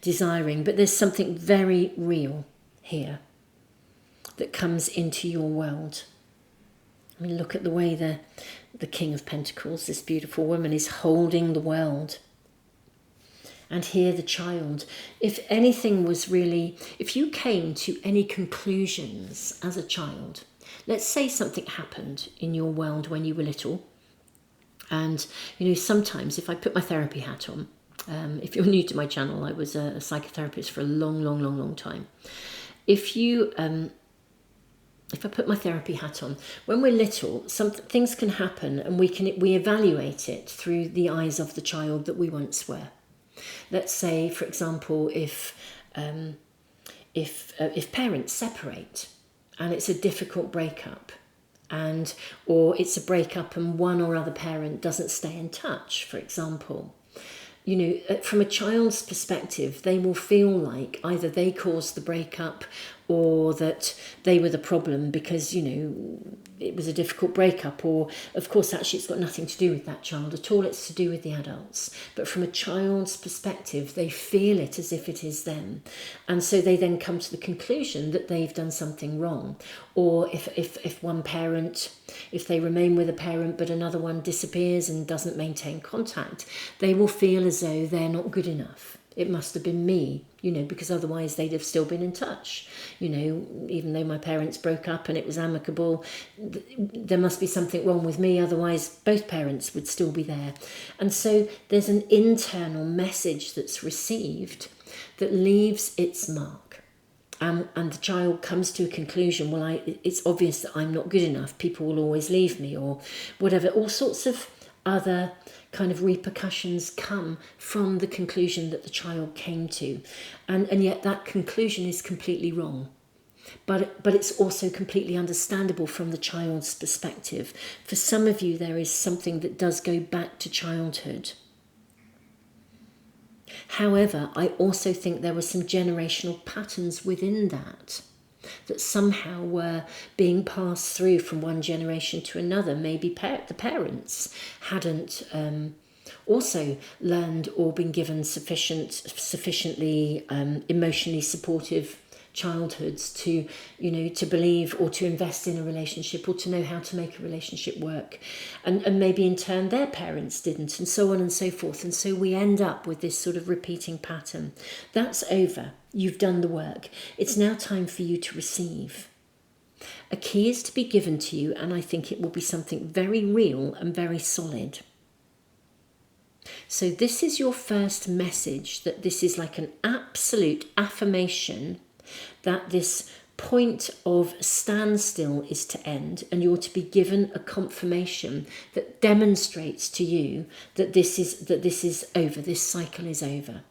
desiring. But there's something very real here that comes into your world. I mean, look at the way the King of Pentacles, this beautiful woman, is holding the world. And here the child, if anything was really, if you came to any conclusions as a child, let's say something happened in your world when you were little. And, sometimes if I put my therapy hat on, if you're new to my channel, I was a psychotherapist for a long time. If I put my therapy hat on, when we're little, some things can happen and we evaluate it through the eyes of the child that we once were. Let's say, for example, if parents separate and it's a difficult breakup, or it's a breakup and one or other parent doesn't stay in touch, for example, from a child's perspective, they will feel like either they caused the breakup or that they were the problem because, it was a difficult breakup, or of course, actually, it's got nothing to do with that child at all. It's to do with the adults. But from a child's perspective, they feel it as if it is them. And so they then come to the conclusion that they've done something wrong. Or if one parent, if they remain with a parent, but another one disappears and doesn't maintain contact, they will feel as though they're not good enough. It must have been me, because otherwise they'd have still been in touch. Even though my parents broke up and it was amicable, there must be something wrong with me, otherwise both parents would still be there. And so there's an internal message that's received that leaves its mark. And the child comes to a conclusion, it's obvious that I'm not good enough, people will always leave me, or whatever. All sorts of other kind of repercussions come from the conclusion that the child came to. And yet that conclusion is completely wrong. But it's also completely understandable from the child's perspective. For some of you, there is something that does go back to childhood. However, I also think there were some generational patterns within that somehow were being passed through from one generation to another. Maybe the parents hadn't also learned or been given sufficiently emotionally supportive childhoods to, to believe or to invest in a relationship or to know how to make a relationship work. And maybe in turn their parents didn't, and so on and so forth. And so we end up with this sort of repeating pattern. That's over. You've done the work. It's now time for you to receive. A key is to be given to you, and I think it will be something very real and very solid. So this is your first message, that this is like an absolute affirmation that this point of standstill is to end, and you're to be given a confirmation that demonstrates to you that this is over, this cycle is over.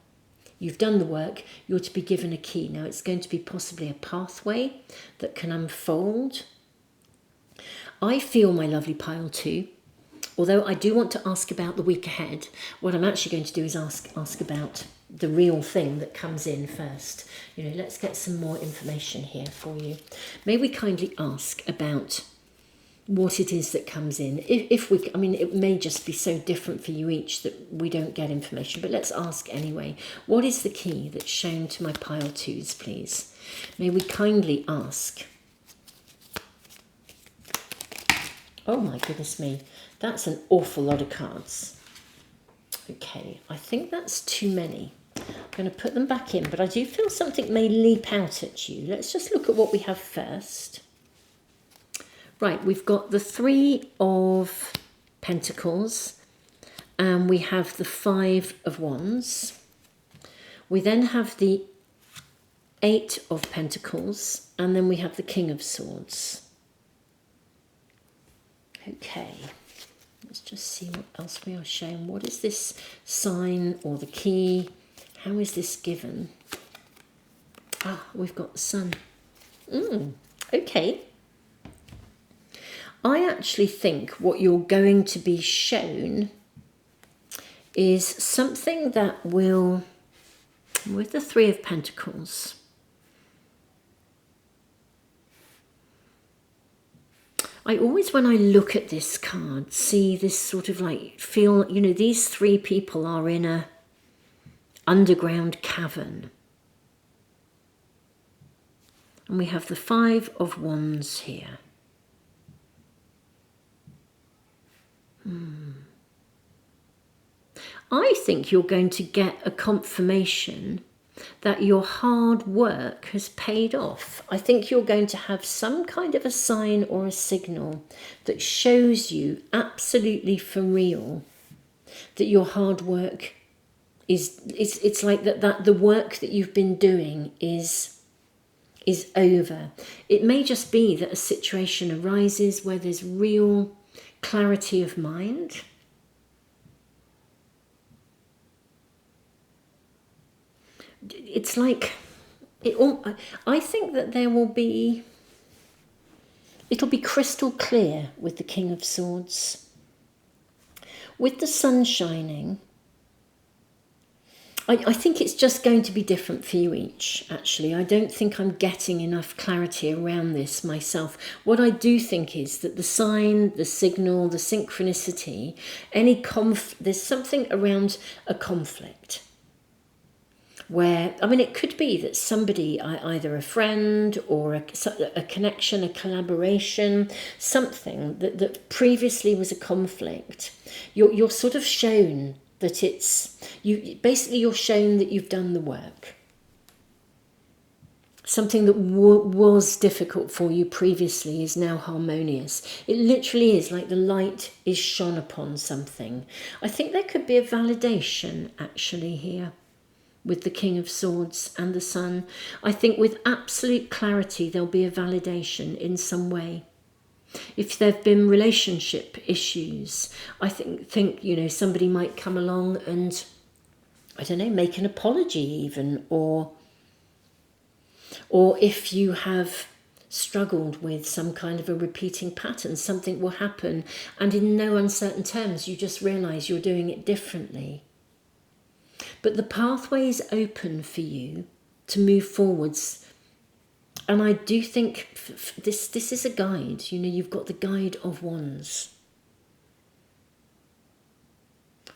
You've done the work, you're to be given a key. Now it's going to be possibly a pathway that can unfold. I feel, my lovely pile 2, although I do want to ask about the week ahead, what I'm actually going to do is ask about the real thing that comes in first. Let's get some more information here for you. May we kindly ask about what it is that comes in. It may just be so different for you each that we don't get information, but let's ask anyway. What is the key that's shown to my pile 2s, please? May we kindly ask. Oh my goodness me, that's an awful lot of cards. Okay, I think that's too many. I'm going to put them back in, but I do feel something may leap out at you. Let's just look at what we have first. Right, we've got the 3 of Pentacles, and we have the 5 of Wands. We then have the 8 of Pentacles, and then we have the King of Swords. Okay, let's just see what else we are shown. What is this sign or the key? How is this given? We've got the Sun. Okay. I actually think what you're going to be shown is something that will, with the 3 of Pentacles, I always, when I look at this card, see this sort of feel, these 3 people are in a underground cavern. And we have the 5 of Wands here. I think you're going to get a confirmation that your hard work has paid off. I think you're going to have some kind of a sign or a signal that shows you absolutely for real that your hard work it's like that the work that you've been doing is over. It may just be that a situation arises where there's real clarity of mind. It's like, I think that it'll be crystal clear with the King of Swords. With the sun shining, I think it's just going to be different for you each, actually. I don't think I'm getting enough clarity around this myself. What I do think is that the sign, the signal, the synchronicity, there's something around a conflict. Where, it could be that somebody, either a friend or a connection, a collaboration, something that previously was a conflict, you're sort of shown that you're shown that you've done the work. Something that was difficult for you previously is now harmonious. It literally is like the light is shone upon something. I think there could be a validation actually here with the King of Swords and the Sun. I think with absolute clarity there'll be a validation in some way. If there have been relationship issues, I think somebody might come along and, make an apology even, or Or if you have struggled with some kind of a repeating pattern, something will happen and in no uncertain terms you just realise you're doing it differently. But the pathway is open for you to move forwards. And I do think this is a guide. You know, you've got the guide of wands.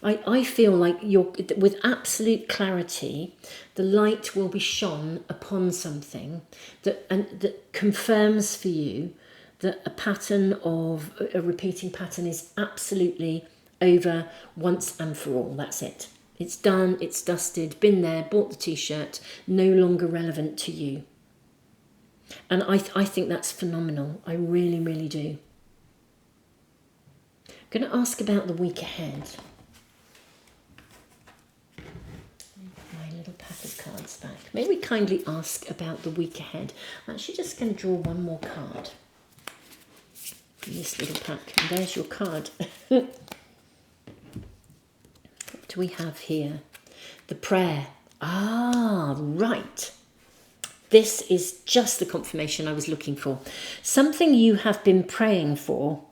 I feel like you're, with absolute clarity, the light will be shone upon something that confirms for you that a pattern of a repeating pattern is absolutely over once and for all. That's it. It's done, it's dusted, been there, bought the t-shirt, no longer relevant to you. And I think that's phenomenal. I really, really do. I'm going to ask about the week ahead. My little pack of cards back. May we kindly ask about the week ahead? I'm actually just going to draw one more card from this little pack. And there's your card. What do we have here? The prayer. Ah, right. This is just the confirmation I was looking for. Something you have been praying for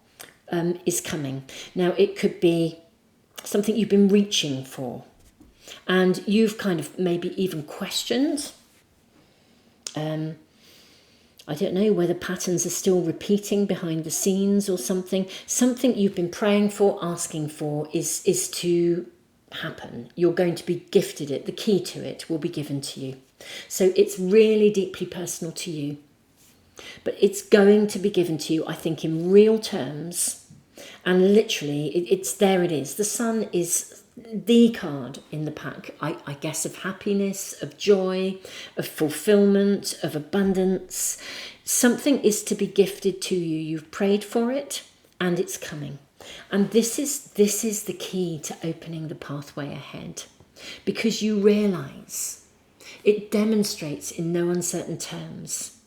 is coming. Now, it could be something you've been reaching for. And you've kind of maybe even questioned. I don't know whether patterns are still repeating behind the scenes or something. Something you've been praying for, asking for is to happen. You're going to be gifted it. The key to it will be given to you. So it's really deeply personal to you. But it's going to be given to you, I think, in real terms. And literally, it's there it is. The sun is the card in the pack, I guess, of happiness, of joy, of fulfillment, of abundance. Something is to be gifted to you. You've prayed for it and it's coming. And this is the key to opening the pathway ahead, because you realise it demonstrates in no uncertain terms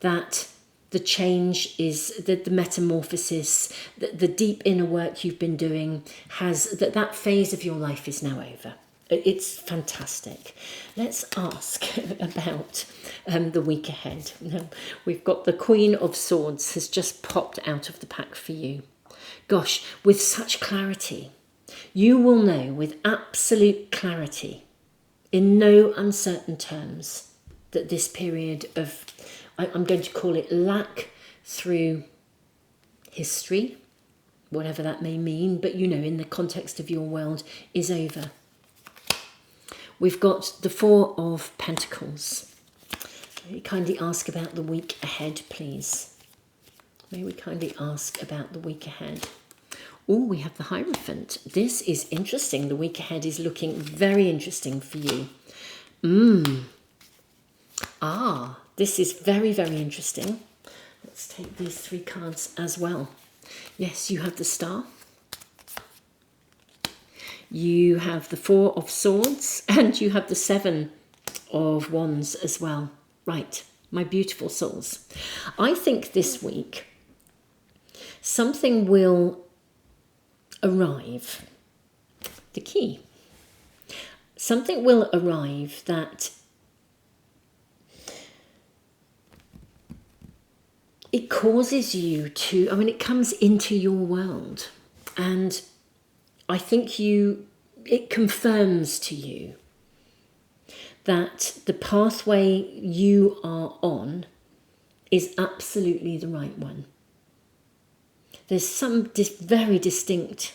that the change is, the metamorphosis, the deep inner work you've been doing has, that phase of your life is now over. It's fantastic. Let's ask about the week ahead. Now, we've got the Queen of Swords has just popped out of the pack for you. Gosh, with such clarity, you will know with absolute clarity, in no uncertain terms, that this period of, I'm going to call it lack through history, whatever that may mean, but you know, in the context of your world, is over. We've got the Four of Pentacles. May we kindly ask about the week ahead, please? May we kindly ask about the week ahead? Oh, we have the Hierophant. This is interesting. The week ahead is looking very interesting for you. This is very, very interesting. Let's take these three cards as well. Yes, you have the Star. You have the Four of Swords, and you have the Seven of Wands as well. Right, my beautiful souls. I think this week something will arrive. The key. Something will arrive that it causes you to, it comes into your world, and I think it confirms to you that the pathway you are on is absolutely the right one. There's some very distinct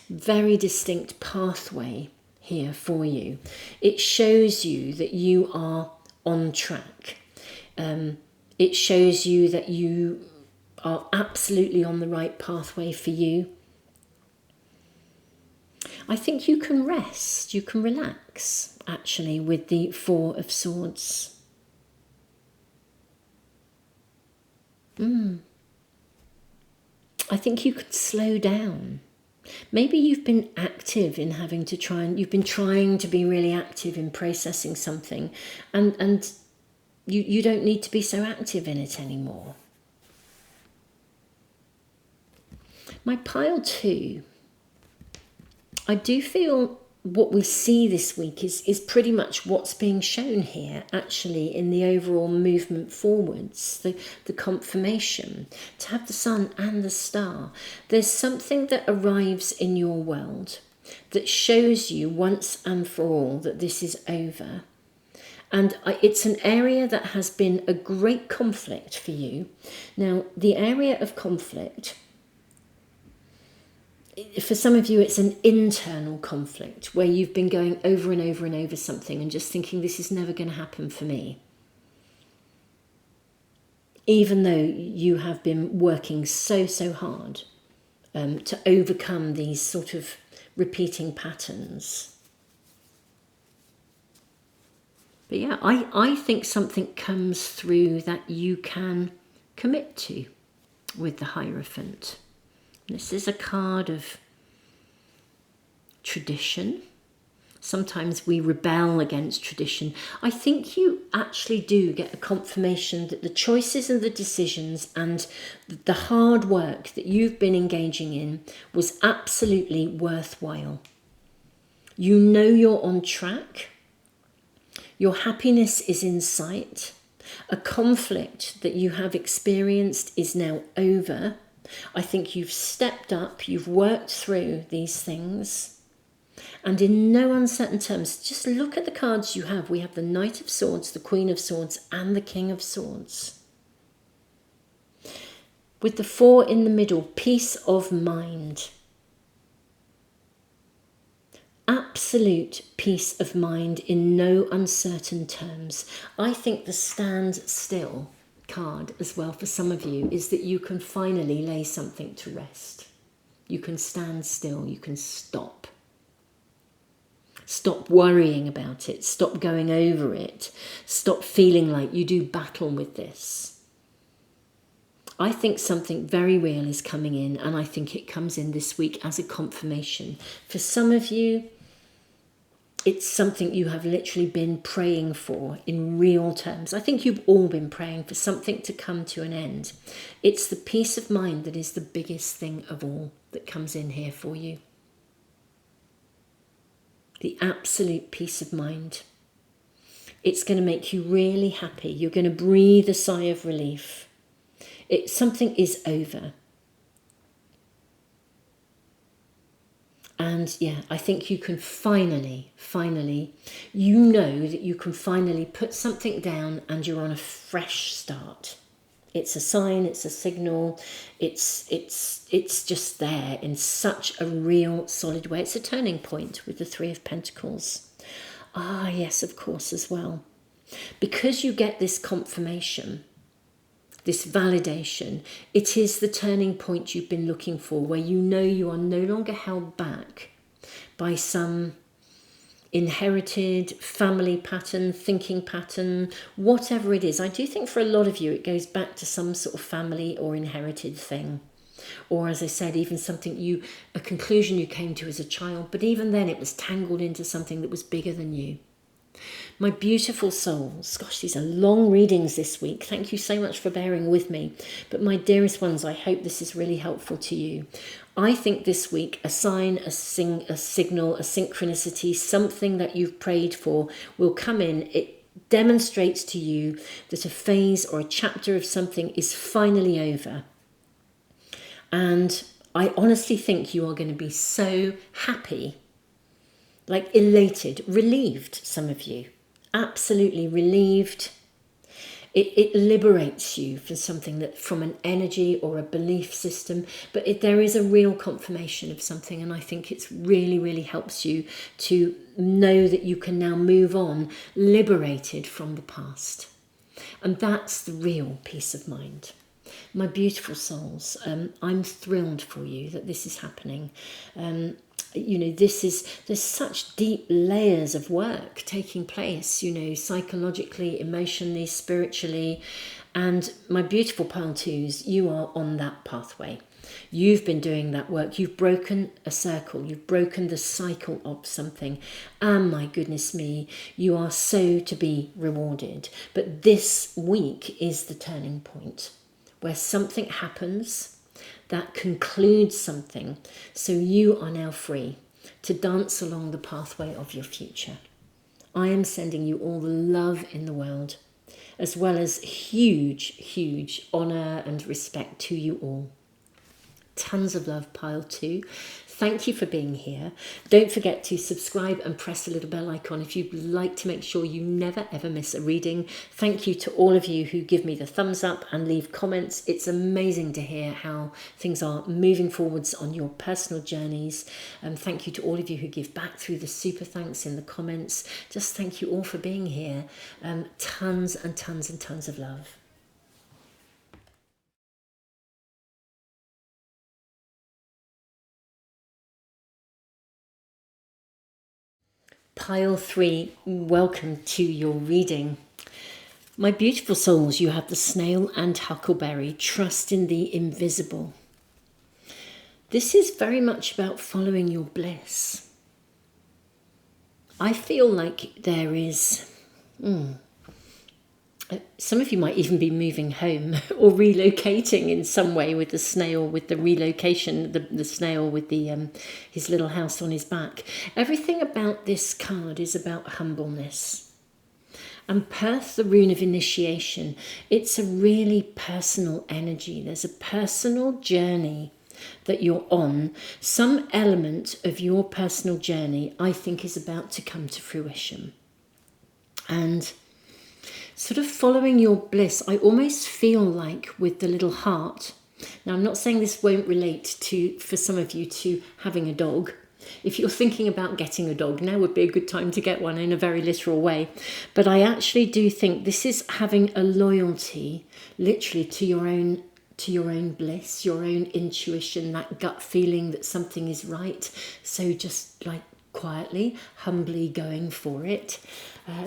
pathway here for you. It shows you that you are on track. It shows you that you are absolutely on the right pathway for you. I think you can rest, you can relax, actually, with the Four of Swords. I think you could slow down. Maybe you've been active in having to you've been trying to be really active in processing something, and you don't need to be so active in it anymore. My pile 2, I do feel what we see this week is pretty much what's being shown here, actually, in the overall movement forwards, the confirmation. To have the sun and the star, there's something that arrives in your world that shows you once and for all that this is over. And it's an area that has been a great conflict for you. Now, the area of conflict, for some of you, it's an internal conflict where you've been going over and over and over something and just thinking this is never going to happen for me. Even though you have been working so hard to overcome these sort of repeating patterns. But yeah, I think something comes through that you can commit to with the Hierophant. This is a card of tradition. Sometimes we rebel against tradition. I think you actually do get a confirmation that the choices and the decisions and the hard work that you've been engaging in was absolutely worthwhile. You know you're on track. Your happiness is in sight. A conflict that you have experienced is now over. I think you've stepped up, you've worked through these things. And in no uncertain terms, just look at the cards you have. We have the Knight of Swords, the Queen of Swords, and the King of Swords. With the 4 in the middle, peace of mind. Absolute peace of mind in no uncertain terms. I think the stand still card as well for some of you is that you can finally lay something to rest. You can stand still, you can stop. Stop worrying about it, stop going over it, stop feeling like you do battle with this. I think something very real is coming in, and I think it comes in this week as a confirmation. For some of you, it's something you have literally been praying for in real terms. I think you've all been praying for something to come to an end. It's the peace of mind that is the biggest thing of all that comes in here for you. The absolute peace of mind. It's going to make you really happy. You're going to breathe a sigh of relief. Something is over. And yeah, I think you can finally, you know that you can finally put something down and you're on a fresh start. It's a sign, it's a signal, it's just there in such a real solid way. It's a turning point with the 3 of Pentacles. Ah, yes, of course, as well. Because you get this confirmation, this validation, it is the turning point you've been looking for, where you know you are no longer held back by some inherited family pattern, thinking pattern, whatever it is. I do think for a lot of you it goes back to some sort of family or inherited thing. Or as I said, even something a conclusion you came to as a child, but even then it was tangled into something that was bigger than you. My beautiful souls, gosh, these are long readings this week. Thank you so much for bearing with me. But my dearest ones, I hope this is really helpful to you. I think this week, a sign, a signal, a synchronicity, something that you've prayed for will come in. It demonstrates to you that a phase or a chapter of something is finally over. And I honestly think you are going to be so happy, like elated, relieved, some of you. Absolutely relieved. It liberates you from something from an energy or a belief system, but there is a real confirmation of something, and I think it's really helps you to know that you can now move on, liberated from the past. And that's the real peace of mind. My beautiful souls, I'm thrilled for you that this is happening. There's such deep layers of work taking place, psychologically, emotionally, spiritually. And my beautiful Pearl Twos, you are on that pathway. You've been doing that work. You've broken a circle. You've broken the cycle of something. And my goodness me, you are so to be rewarded. But this week is the turning point where something happens that concludes something. So you are now free to dance along the pathway of your future. I am sending you all the love in the world, as well as huge, huge honour and respect to you all. Tons of love, pile 2. Thank you for being here. Don't forget to subscribe and press the little bell icon if you'd like to make sure you never ever miss a reading. Thank you to all of you who give me the thumbs up and leave comments. It's amazing to hear how things are moving forwards on your personal journeys. Thank you to all of you who give back through the super thanks in the comments. Just thank you all for being here. Tons and tons and tons of love. Pile 3, welcome to your reading. My beautiful souls, you have the snail and huckleberry. Trust in the invisible. This is very much about following your bliss. I feel like there is... some of you might even be moving home or relocating in some way with the snail, with the relocation, the snail with the his little house on his back. Everything about this card is about humbleness. And Perth, the rune of initiation, it's a really personal energy. There's a personal journey that you're on. Some element of your personal journey, I think, is about to come to fruition. And sort of following your bliss, I almost feel like with the little heart. Now, I'm not saying this won't relate to, for some of you, to having a dog. If you're thinking about getting a dog, now would be a good time to get one in a very literal way. But I actually do think this is having a loyalty, literally, to your own bliss, your own intuition, that gut feeling that something is right. So just like quietly, humbly going for it.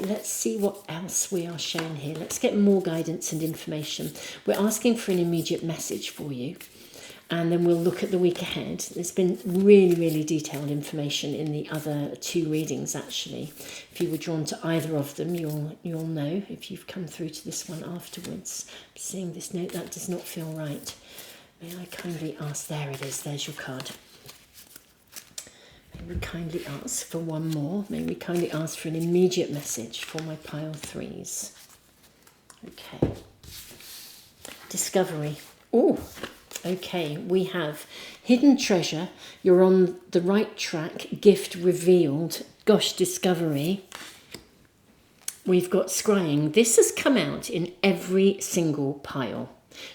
Let's see what else we are shown here. Let's get more guidance and information. We're asking for an immediate message for you, and then we'll look at the week ahead. There's been really, really detailed information in the other 2 readings, actually. If you were drawn to either of them, you'll know if you've come through to this one afterwards. I'm seeing this note, that does not feel right. May I kindly ask, there it is, there's your card. May we kindly ask for one more. May we kindly ask for an immediate message for my pile 3s. Okay. Discovery. Oh, okay. We have hidden treasure. You're on the right track. Gift revealed. Gosh, discovery. We've got scrying. This has come out in every single pile.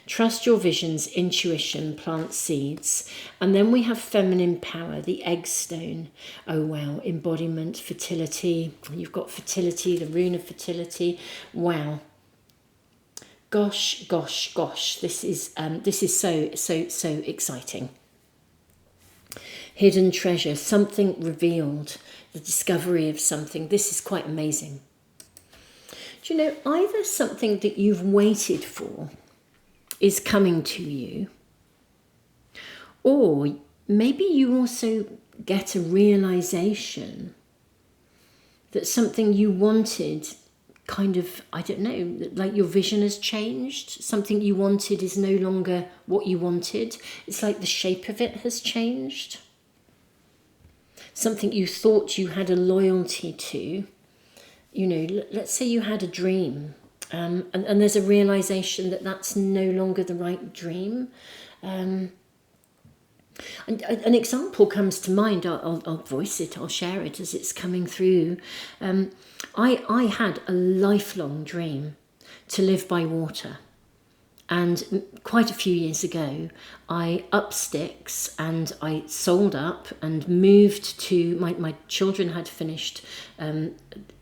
Trust your visions, intuition, plant seeds. And then we have feminine power, the egg stone. Oh, wow. Embodiment, fertility. You've got fertility, the rune of fertility. Wow. Gosh, gosh, gosh. This is so exciting. Hidden treasure, something revealed, the discovery of something. This is quite amazing. Do you know, either something that you've waited for is coming to you, or maybe you also get a realization that something you wanted kind of, I don't know, like your vision has changed. Something you wanted is no longer what you wanted. It's like the shape of it has changed. Something you thought you had a loyalty to, you know, let's say you had a dream. And there's a realization that that's no longer the right dream. And an example comes to mind. I'll voice it, I'll share it as it's coming through. I had a lifelong dream to live by water. And quite a few years ago, I upped sticks and I sold up and moved to, my children had finished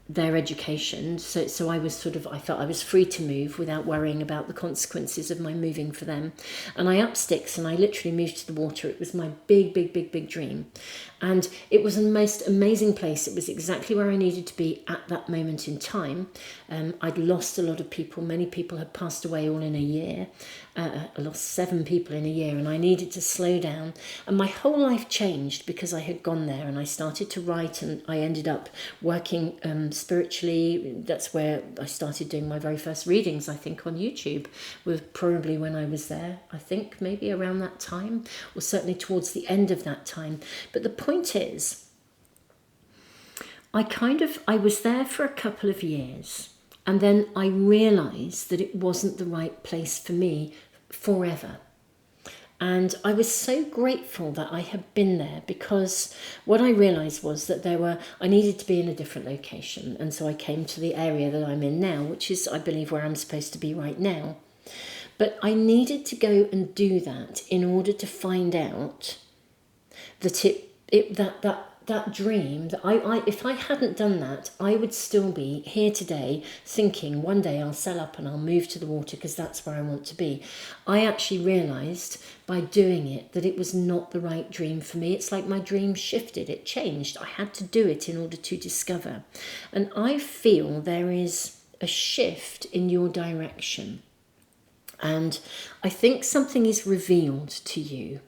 their education, so I was I felt I was free to move without worrying about the consequences of my moving for them. And I upped sticks and I literally moved to the water. It was my big dream, and it was the most amazing place. It was exactly where I needed to be at that moment in time. I'd lost a lot of people. Many people had passed away all in a year. I lost 7 people in a year, and I needed to slow down, and my whole life changed because I had gone there, and I started to write, and I ended up working spiritually. That's where I started doing my very first readings, I think, on YouTube, was probably when I was there, I think maybe around that time, or certainly towards the end of that time. But the point is, I was there for a couple of years, and then I realised that it wasn't the right place for me forever. And I was so grateful that I had been there, because what I realised was that I needed to be in a different location. And so I came to the area that I'm in now, which is, I believe, where I'm supposed to be right now. But I needed to go and do that in order to find out that that dream, that if I hadn't done that, I would still be here today thinking one day I'll sell up and I'll move to the water because that's where I want to be. I actually realised by doing it that it was not the right dream for me. It's like my dream shifted, it changed. I had to do it in order to discover. And I feel there is a shift in your direction. And I think something is revealed to you,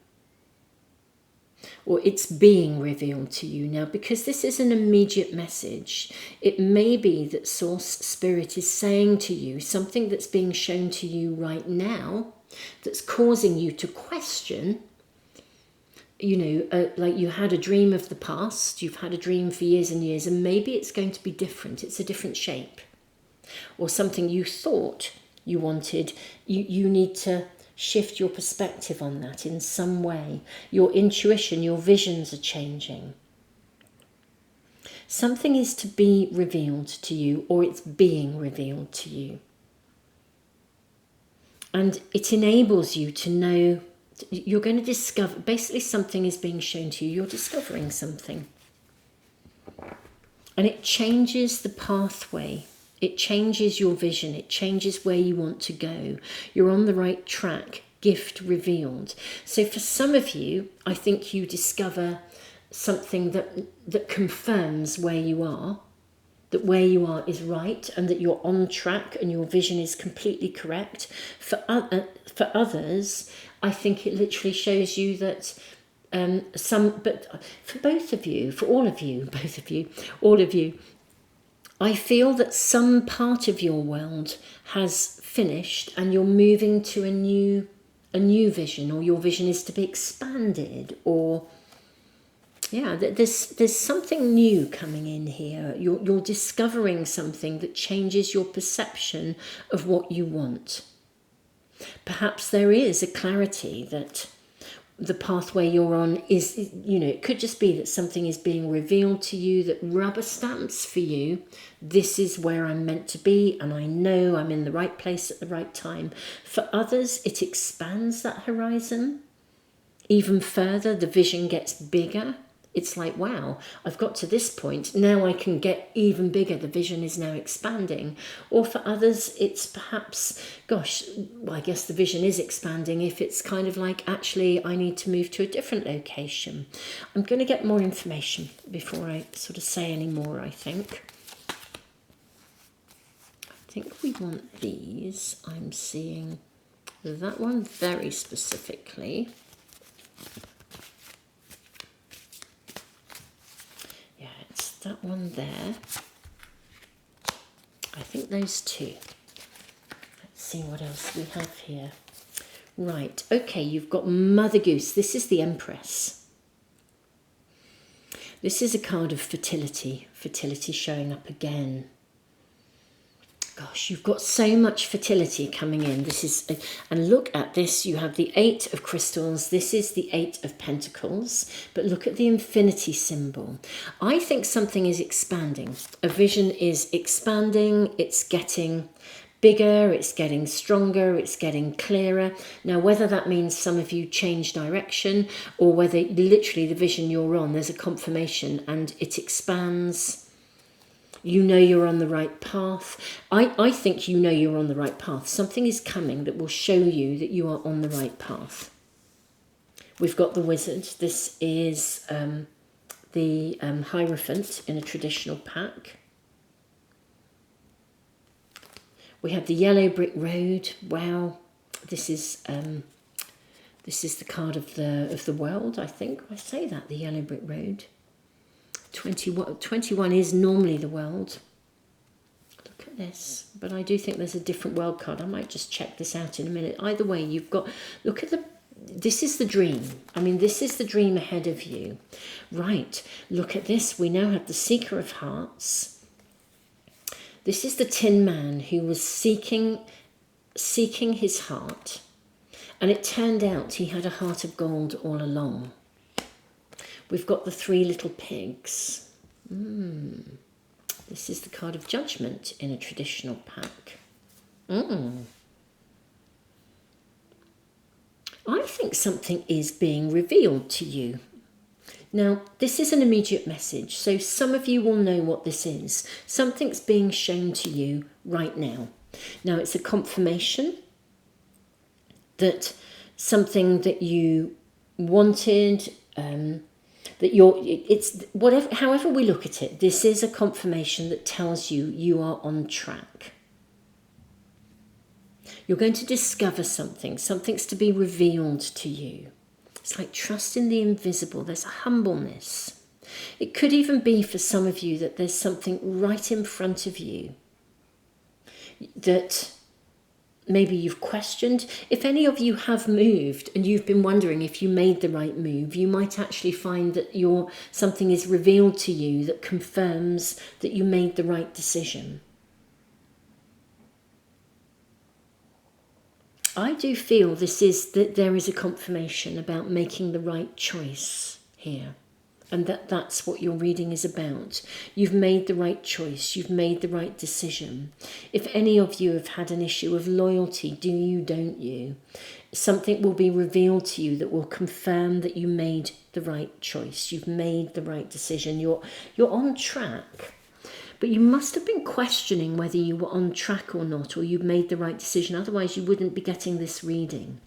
or it's being revealed to you now, because this is an immediate message. It may be that Source Spirit is saying to you something that's being shown to you right now that's causing you to question, like you had a dream of the past, you've had a dream for years and years, and maybe it's going to be different, it's a different shape, or something you thought you wanted, you need to shift your perspective on that in some way. Your intuition, your visions are changing. Something is to be revealed to you, or it's being revealed to you. And it enables you to know, you're going to discover, basically something is being shown to you, you're discovering something. And it changes the pathway. It changes your vision. It changes where you want to go. You're on the right track. Gift revealed. So for some of you, I think you discover something that confirms where you are, that where you are is right, and that you're on track and your vision is completely correct. For others, I think it literally shows you that but for both of you, for all of you, both of you, all of you, I feel that some part of your world has finished and you're moving to a new vision, or your vision is to be expanded, or there's something new coming in here. You're discovering something that changes your perception of what you want. Perhaps there is a clarity that the pathway you're on is, it could just be that something is being revealed to you that rubber stamps for you. This is where I'm meant to be, and I know I'm in the right place at the right time. For others, it expands that horizon even further. The vision gets bigger. It's like, wow, I've got to this point. Now I can get even bigger. The vision is now expanding. Or for others, it's perhaps, I guess the vision is expanding if it's kind of like, actually, I need to move to a different location. I'm going to get more information before I sort of say any more, I think. I think we want these. I'm seeing that one very specifically. That one there. I think those two. Let's see what else we have here. Right, okay, you've got Mother Goose. This is the Empress. This is a card of fertility. Fertility showing up again. Gosh, you've got so much fertility coming in. And look at this. You have the 8 of crystals. This is the 8 of pentacles. But look at the infinity symbol. I think something is expanding. A vision is expanding. It's getting bigger. It's getting stronger. It's getting clearer. Now, whether that means some of you change direction, or whether literally the vision you're on, there's a confirmation and it expands. You know you're on the right path. I think you know you're on the right path. Something is coming that will show you that you are on the right path. We've got the Wizard. This is the Hierophant in a traditional pack. We have the Yellow Brick Road. Wow, this is the card of the world. I think I say that, the Yellow Brick Road. 21 is normally the world. Look at this. But I do think there's a different world card. I might just check this out in a minute. Either way, you've got, look at this is the dream. I mean, this is the dream ahead of you. Right, look at this. We now have the Seeker of Hearts. This is the Tin Man who was seeking his heart. And it turned out he had a heart of gold all along. We've got the 3 little pigs. This is the card of Judgment in a traditional pack. I think something is being revealed to you. Now, this is an immediate message, so some of you will know what this is. Something's being shown to you right now. Now, it's a confirmation that something that you wanted, however we look at it, this is a confirmation that tells you you are on track. You're going to discover something. Something's to be revealed to you. It's like trust in the invisible. There's a humbleness. It could even be for some of you that there's something right in front of you that maybe you've questioned. If any of you have moved and you've been wondering if you made the right move, you might actually find that something is revealed to you that confirms that you made the right decision. I do feel that there is a confirmation about making the right choice here. And that's what your reading is about. You've made the right choice. You've made the right decision. If any of you have had an issue of loyalty, do you, don't you? Something will be revealed to you that will confirm that you made the right choice. You've made the right decision. You're on track. But you must have been questioning whether you were on track or not, or you made the right decision. Otherwise, you wouldn't be getting this reading.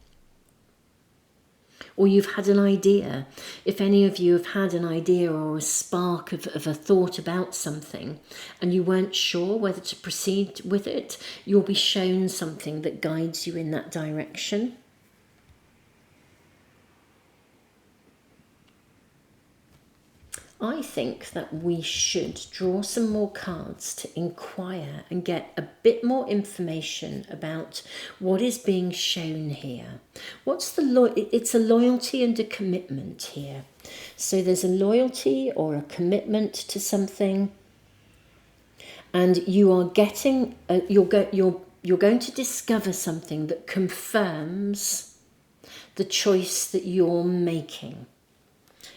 Or you've had an idea. If any of you have had an idea or a spark of a thought about something and you weren't sure whether to proceed with it, you'll be shown something that guides you in that direction. I think that we should draw some more cards to inquire and get a bit more information about what is being shown here. It's a loyalty and a commitment here. So there's a loyalty or a commitment to something, and you are getting you're going to discover something that confirms the choice that you're making.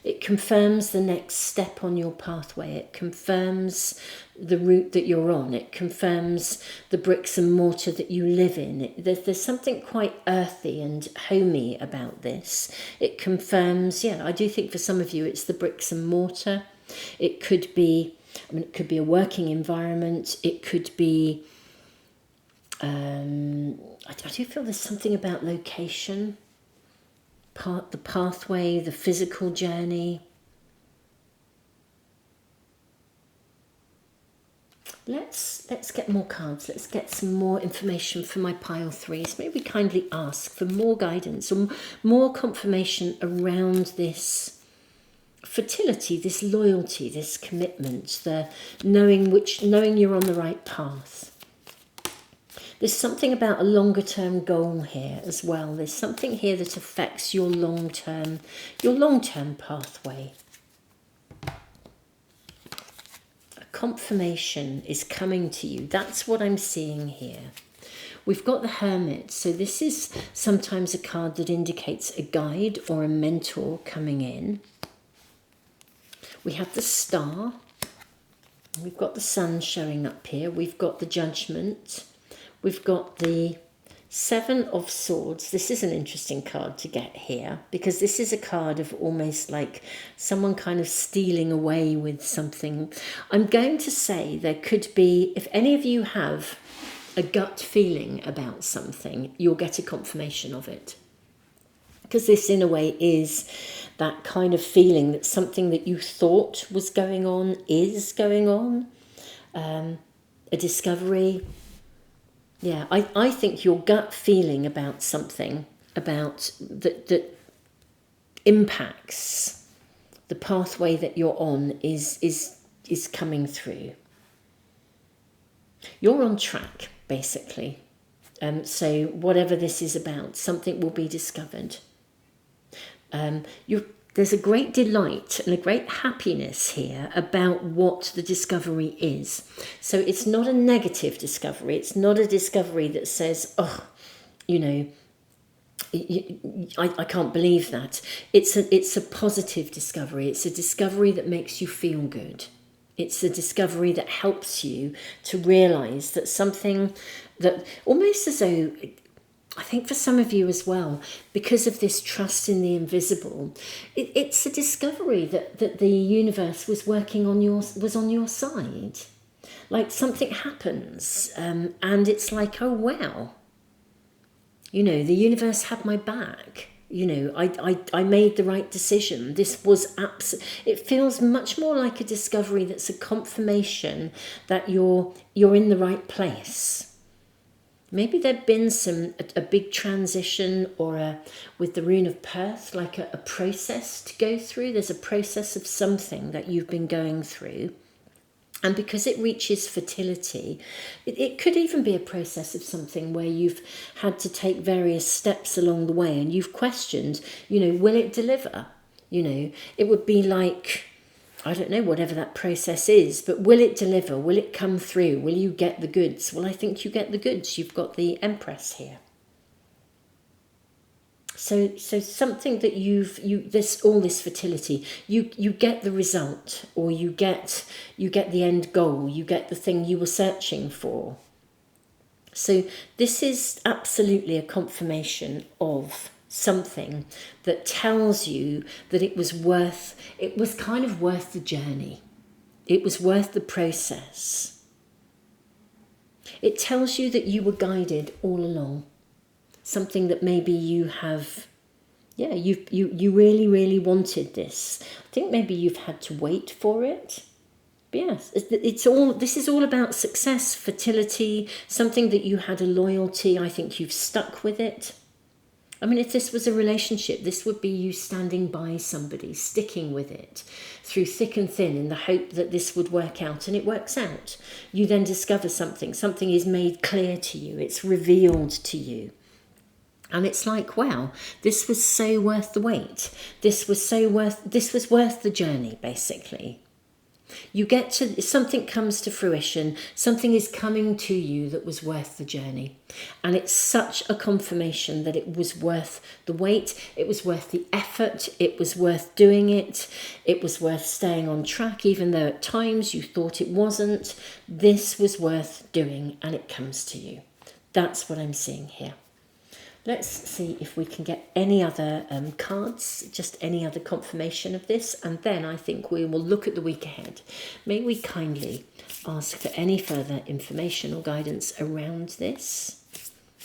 It confirms the next step on your pathway. It confirms the route that you're on. It confirms the bricks and mortar that you live in. There's something quite earthy and homey about this. It confirms, I do think for some of you it's the bricks and mortar. It could be, it could be a working environment. It could be, I do feel there's something about location. The pathway, the physical journey. Let's get more cards. Let's get some more information for my pile 3s. Maybe kindly ask for more guidance or more confirmation around this fertility, this loyalty, this commitment, the knowing you're on the right path. There's something about a longer term goal here as well. There's something here that affects your long term pathway. A confirmation is coming to you. That's what I'm seeing here. We've got the Hermit. So this is sometimes a card that indicates a guide or a mentor coming in. We have the Star. We've got the Sun showing up here. We've got the Judgment. We've got the 7 of Swords. This is an interesting card to get here because this is a card of almost like someone kind of stealing away with something. I'm going to say there could be, if any of you have a gut feeling about something, you'll get a confirmation of it. Because this in a way is that kind of feeling that something that you thought was going on is going on. A discovery. Yeah, I think your gut feeling about something about that impacts the pathway that you're on is coming through. You're on track, basically. So whatever this is about, something will be discovered. There's a great delight and a great happiness here about what the discovery is. So it's not a negative discovery. It's not a discovery that says, oh, you know, I can't believe that. It's a positive discovery. It's a discovery that makes you feel good. It's a discovery that helps you to realise that something that almost as though, I think for some of you as well, because of this trust in the invisible, it's a discovery that the universe was on your side. Like something happens and it's like, oh wow, you know, the universe had my back. You know, I made the right decision. This was it feels much more like a discovery that's a confirmation that you're in the right place. Maybe there'd been a big transition or with the rune of Perth, like a process to go through. There's a process of something that you've been going through. And because it reaches fertility, it could even be a process of something where you've had to take various steps along the way and you've questioned, you know, will it deliver? You know, it would be like, I don't know, whatever that process is, but will it deliver? Will it come through? Will you get the goods? Well, I think you get the goods. You've got the Empress here. So something that all this fertility, you get the result, or you get the end goal, you get the thing you were searching for. So this is absolutely a confirmation of something that tells you that it was kind of worth the journey. It was worth the process. It tells you that you were guided all along. Something that maybe you have, you really, really wanted this. I think maybe you've had to wait for it. But yes, this is all about success, fertility, something that you had a loyalty. I think you've stuck with it. I mean, if this was a relationship, this would be you standing by somebody, sticking with it through thick and thin in the hope that this would work out, and it works out. You then discover something is made clear to you, it's revealed to you. And it's like, wow, this was so worth the wait. This was worth the journey, basically. Something comes to fruition, something is coming to you that was worth the journey. And it's such a confirmation that it was worth the wait, it was worth the effort, it was worth doing it was worth staying on track, even though at times you thought it wasn't. This was worth doing, and it comes to you. That's what I'm seeing here. Let's see if we can get any other cards, just any other confirmation of this, and then I think we will look at the week ahead. May we kindly ask for any further information or guidance around this,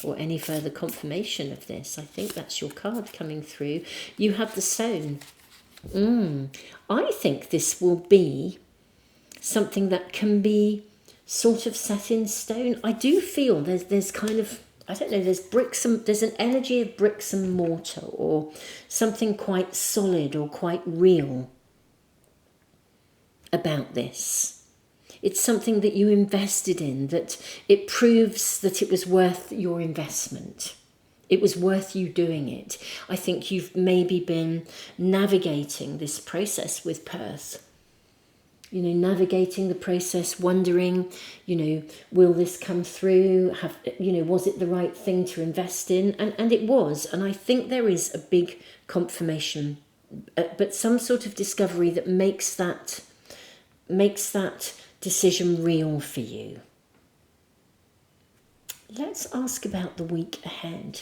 or any further confirmation of this. I think that's your card coming through. You have the Stone. I think this will be something that can be sort of set in stone. I do feel there's kind of, I don't know, there's an energy of bricks and mortar, or something quite solid or quite real about this. It's something that you invested in, that it proves that it was worth your investment. It was worth you doing it. I think you've maybe been navigating this process with Perth. You know, navigating the process, wondering, you know, will this come through? Was it the right thing to invest in? And it was. And I think there is a big confirmation, but some sort of discovery that makes that decision real for you. Let's ask about the week ahead.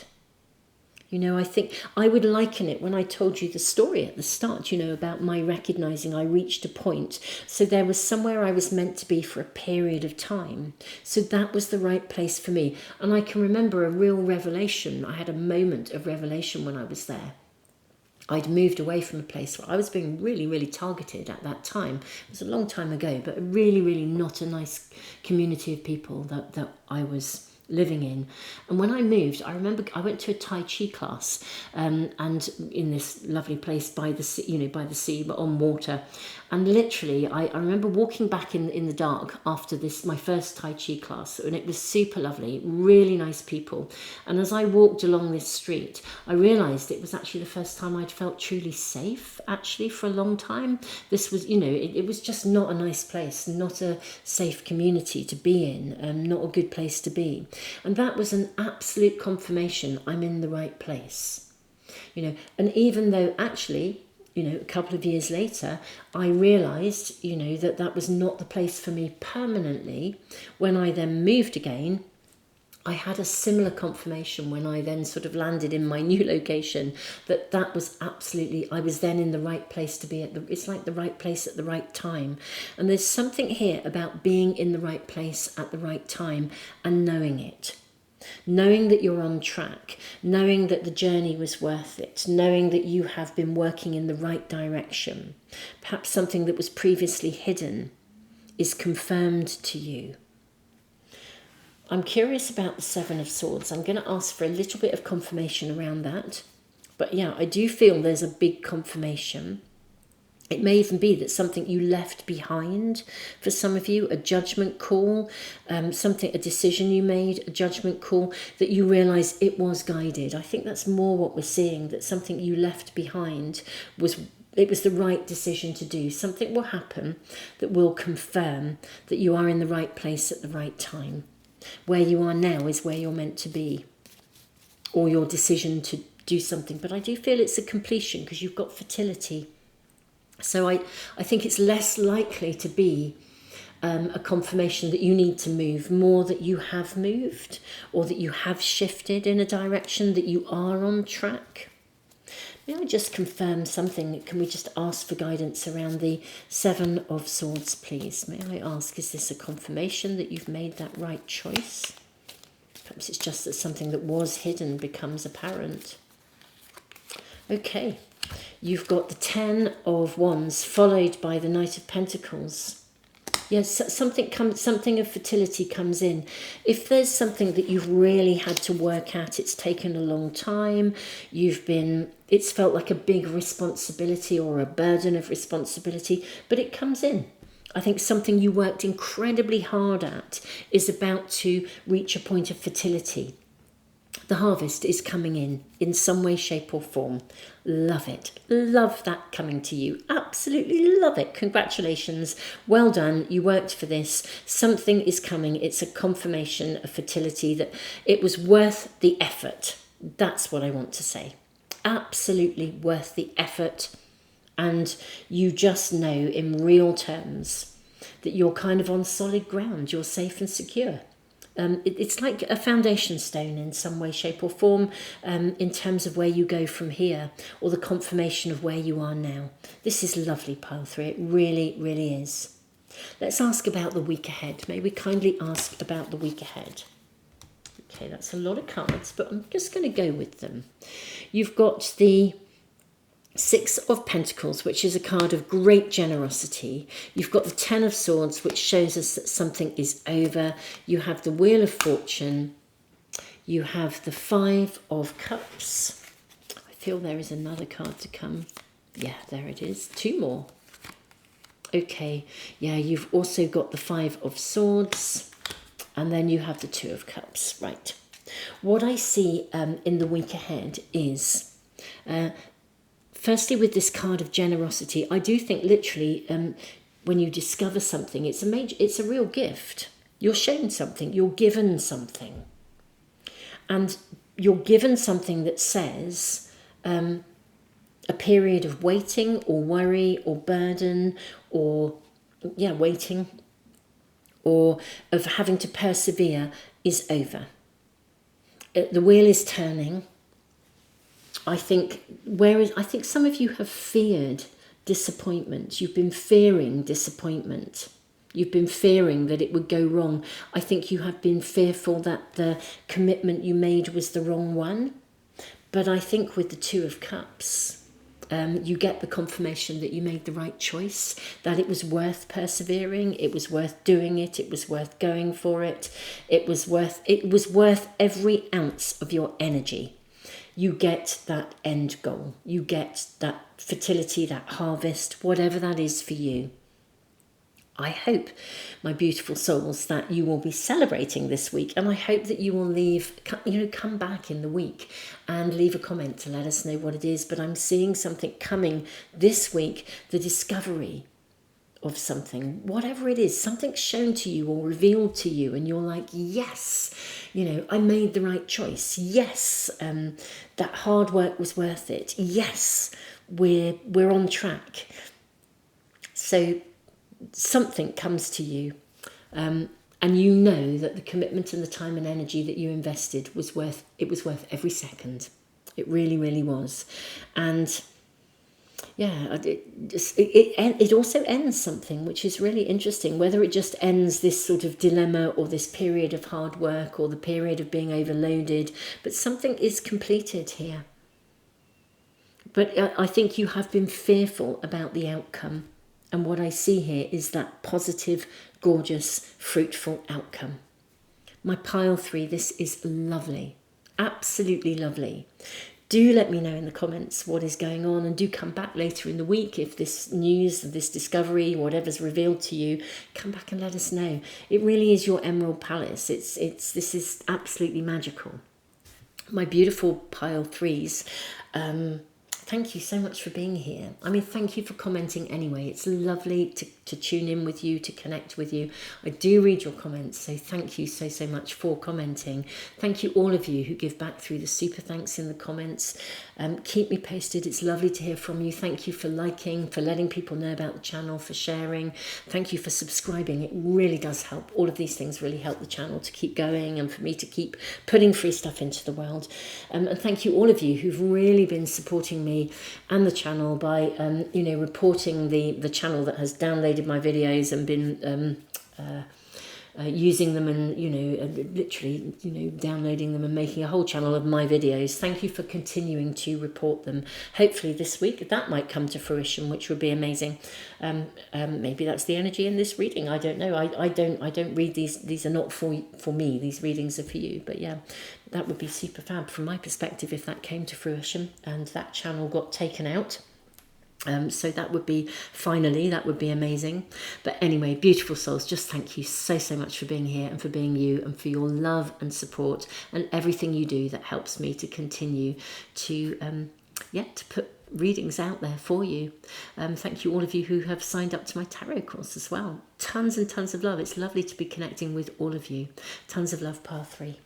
You know, I think I would liken it, when I told you the story at the start, you know, about my recognizing I reached a point. So there was somewhere I was meant to be for a period of time. So that was the right place for me. And I can remember a real revelation. I had a moment of revelation when I was there. I'd moved away from a place where I was being really, really targeted at that time. It was a long time ago, but really, really not a nice community of people that I was living in. And when I moved, I remember I went to a Tai Chi class, and in this lovely place by the sea, by the sea, but on water. And literally, I remember walking back in the dark after my first Tai Chi class, and it was super lovely, really nice people. And as I walked along this street, I realised it was actually the first time I'd felt truly safe, actually, for a long time. This was, it was just not a nice place, not a safe community to be in, not a good place to be. And that was an absolute confirmation I'm in the right place. And even though actually, a couple of years later, I realised, that was not the place for me permanently. When I then moved again, I had a similar confirmation when I then sort of landed in my new location, that was absolutely, I was then in the right place to be it's like the right place at the right time. And there's something here about being in the right place at the right time and knowing it. Knowing that you're on track, knowing that the journey was worth it, knowing that you have been working in the right direction. Perhaps something that was previously hidden is confirmed to you. I'm curious about the Seven of Swords. I'm going to ask for a little bit of confirmation around that. But yeah, I do feel there's a big confirmation. It may even be that something you left behind for some of you, a judgment call, a decision you made, a judgment call, that you realise it was guided. I think that's more what we're seeing, that something you left behind was the right decision to do. Something will happen that will confirm that you are in the right place at the right time. Where you are now is where you're meant to be, or your decision to do something. But I do feel it's a completion because you've got fertility. So I think it's less likely to be a confirmation that you need to move, more that you have moved or that you have shifted in a direction, that you are on track. May I just confirm something? Can we just ask for guidance around the Seven of Swords, please? May I ask, is this a confirmation that you've made that right choice? Perhaps it's just that something that was hidden becomes apparent. Okay. You've got the Ten of Wands followed by the Knight of Pentacles. Yes, something of fertility comes in. If there's something that you've really had to work at, it's taken a long time, it's felt like a big responsibility or a burden of responsibility, but it comes in. I think something you worked incredibly hard at is about to reach a point of fertility. The harvest is coming in some way, shape or form. Love it. Love that coming to you. Absolutely love it. Congratulations. Well done. You worked for this. Something is coming. It's a confirmation of fertility, that it was worth the effort. That's what I want to say. Absolutely worth the effort. And you just know in real terms that you're kind of on solid ground. You're safe and secure. It's like a foundation stone in some way, shape or form, in terms of where you go from here, or the confirmation of where you are now. This is lovely, pile 3. It really, really is. Let's ask about the week ahead. May we kindly ask about the week ahead? Okay, that's a lot of cards, but I'm just going to go with them. You've got the Six of Pentacles, which is a card of great generosity. You've got the Ten of Swords, which shows us that something is over. You have the Wheel of Fortune. You have the Five of Cups. I feel there is another card to come. Yeah, there it is. 2 more. Okay, yeah, you've also got the Five of Swords. And then you have the Two of Cups. Right. What I see in the week ahead is... firstly, with this card of generosity, I do think literally when you discover something, it's a real gift. You're shown something, you're given something. And you're given something that says a period of waiting or worry or burden or, waiting or of having to persevere is over. The wheel is turning. I think some of you have feared disappointment. You've been fearing disappointment. You've been fearing that it would go wrong. I think you have been fearful that the commitment you made was the wrong one. But I think with the Two of Cups, You get the confirmation that you made the right choice, that it was worth persevering, it was worth doing it, it was worth going for it, it was worth every ounce of your energy. You get that end goal, you get that fertility, that harvest, whatever that is for you. I hope, my beautiful souls, that you will be celebrating this week, and I hope that you will come back in the week and leave a comment to let us know what it is. But I'm seeing something coming this week, the discovery of something, whatever it is, something shown to you or revealed to you, and you're like, yes, I made the right choice. Yes, that hard work was worth it. Yes, we're on track. So something comes to you, and you know that the commitment and the time and energy that you invested was worth every second. It really, really was. And yeah, it also ends something which is really interesting, whether it just ends this sort of dilemma or this period of hard work or the period of being overloaded, but something is completed here. But I think you have been fearful about the outcome. And what I see here is that positive, gorgeous, fruitful outcome. My pile 3, this is lovely. Absolutely lovely. Do let me know in the comments what is going on, and do come back later in the week if this news, this discovery, whatever's revealed to you, come back and let us know. It really is your Emerald Palace. This is absolutely magical. My beautiful pile 3s, thank you so much for being here. I mean, thank you for commenting anyway. It's lovely to tune in with you, to connect with you. I do read your comments, so thank you so much for commenting. Thank you all of you who give back through the super thanks in the comments. Keep me posted. It's lovely to hear from you. Thank you for liking, for letting people know about the channel, for sharing. Thank you for subscribing. It really does help. All of these things really help the channel to keep going and for me to keep putting free stuff into the world. And thank you all of you who've really been supporting me and the channel by reporting the channel that has downloaded my videos and been using them, and literally downloading them and making a whole channel of my videos. Thank you for continuing to report them. Hopefully this week that might come to fruition, which would be amazing. Maybe that's the energy in this reading. I don't know. I don't read these are not for me. These readings are for you. But yeah, that would be super fab from my perspective if that came to fruition and that channel got taken out. So that would be amazing. But anyway, beautiful souls, just thank you so much for being here and for being you and for your love and support and everything you do that helps me to continue to put readings out there for you. Thank you all of you who have signed up to my tarot course as well. Tons and tons of love. It's lovely to be connecting with all of you. Tons of love, Pile 3.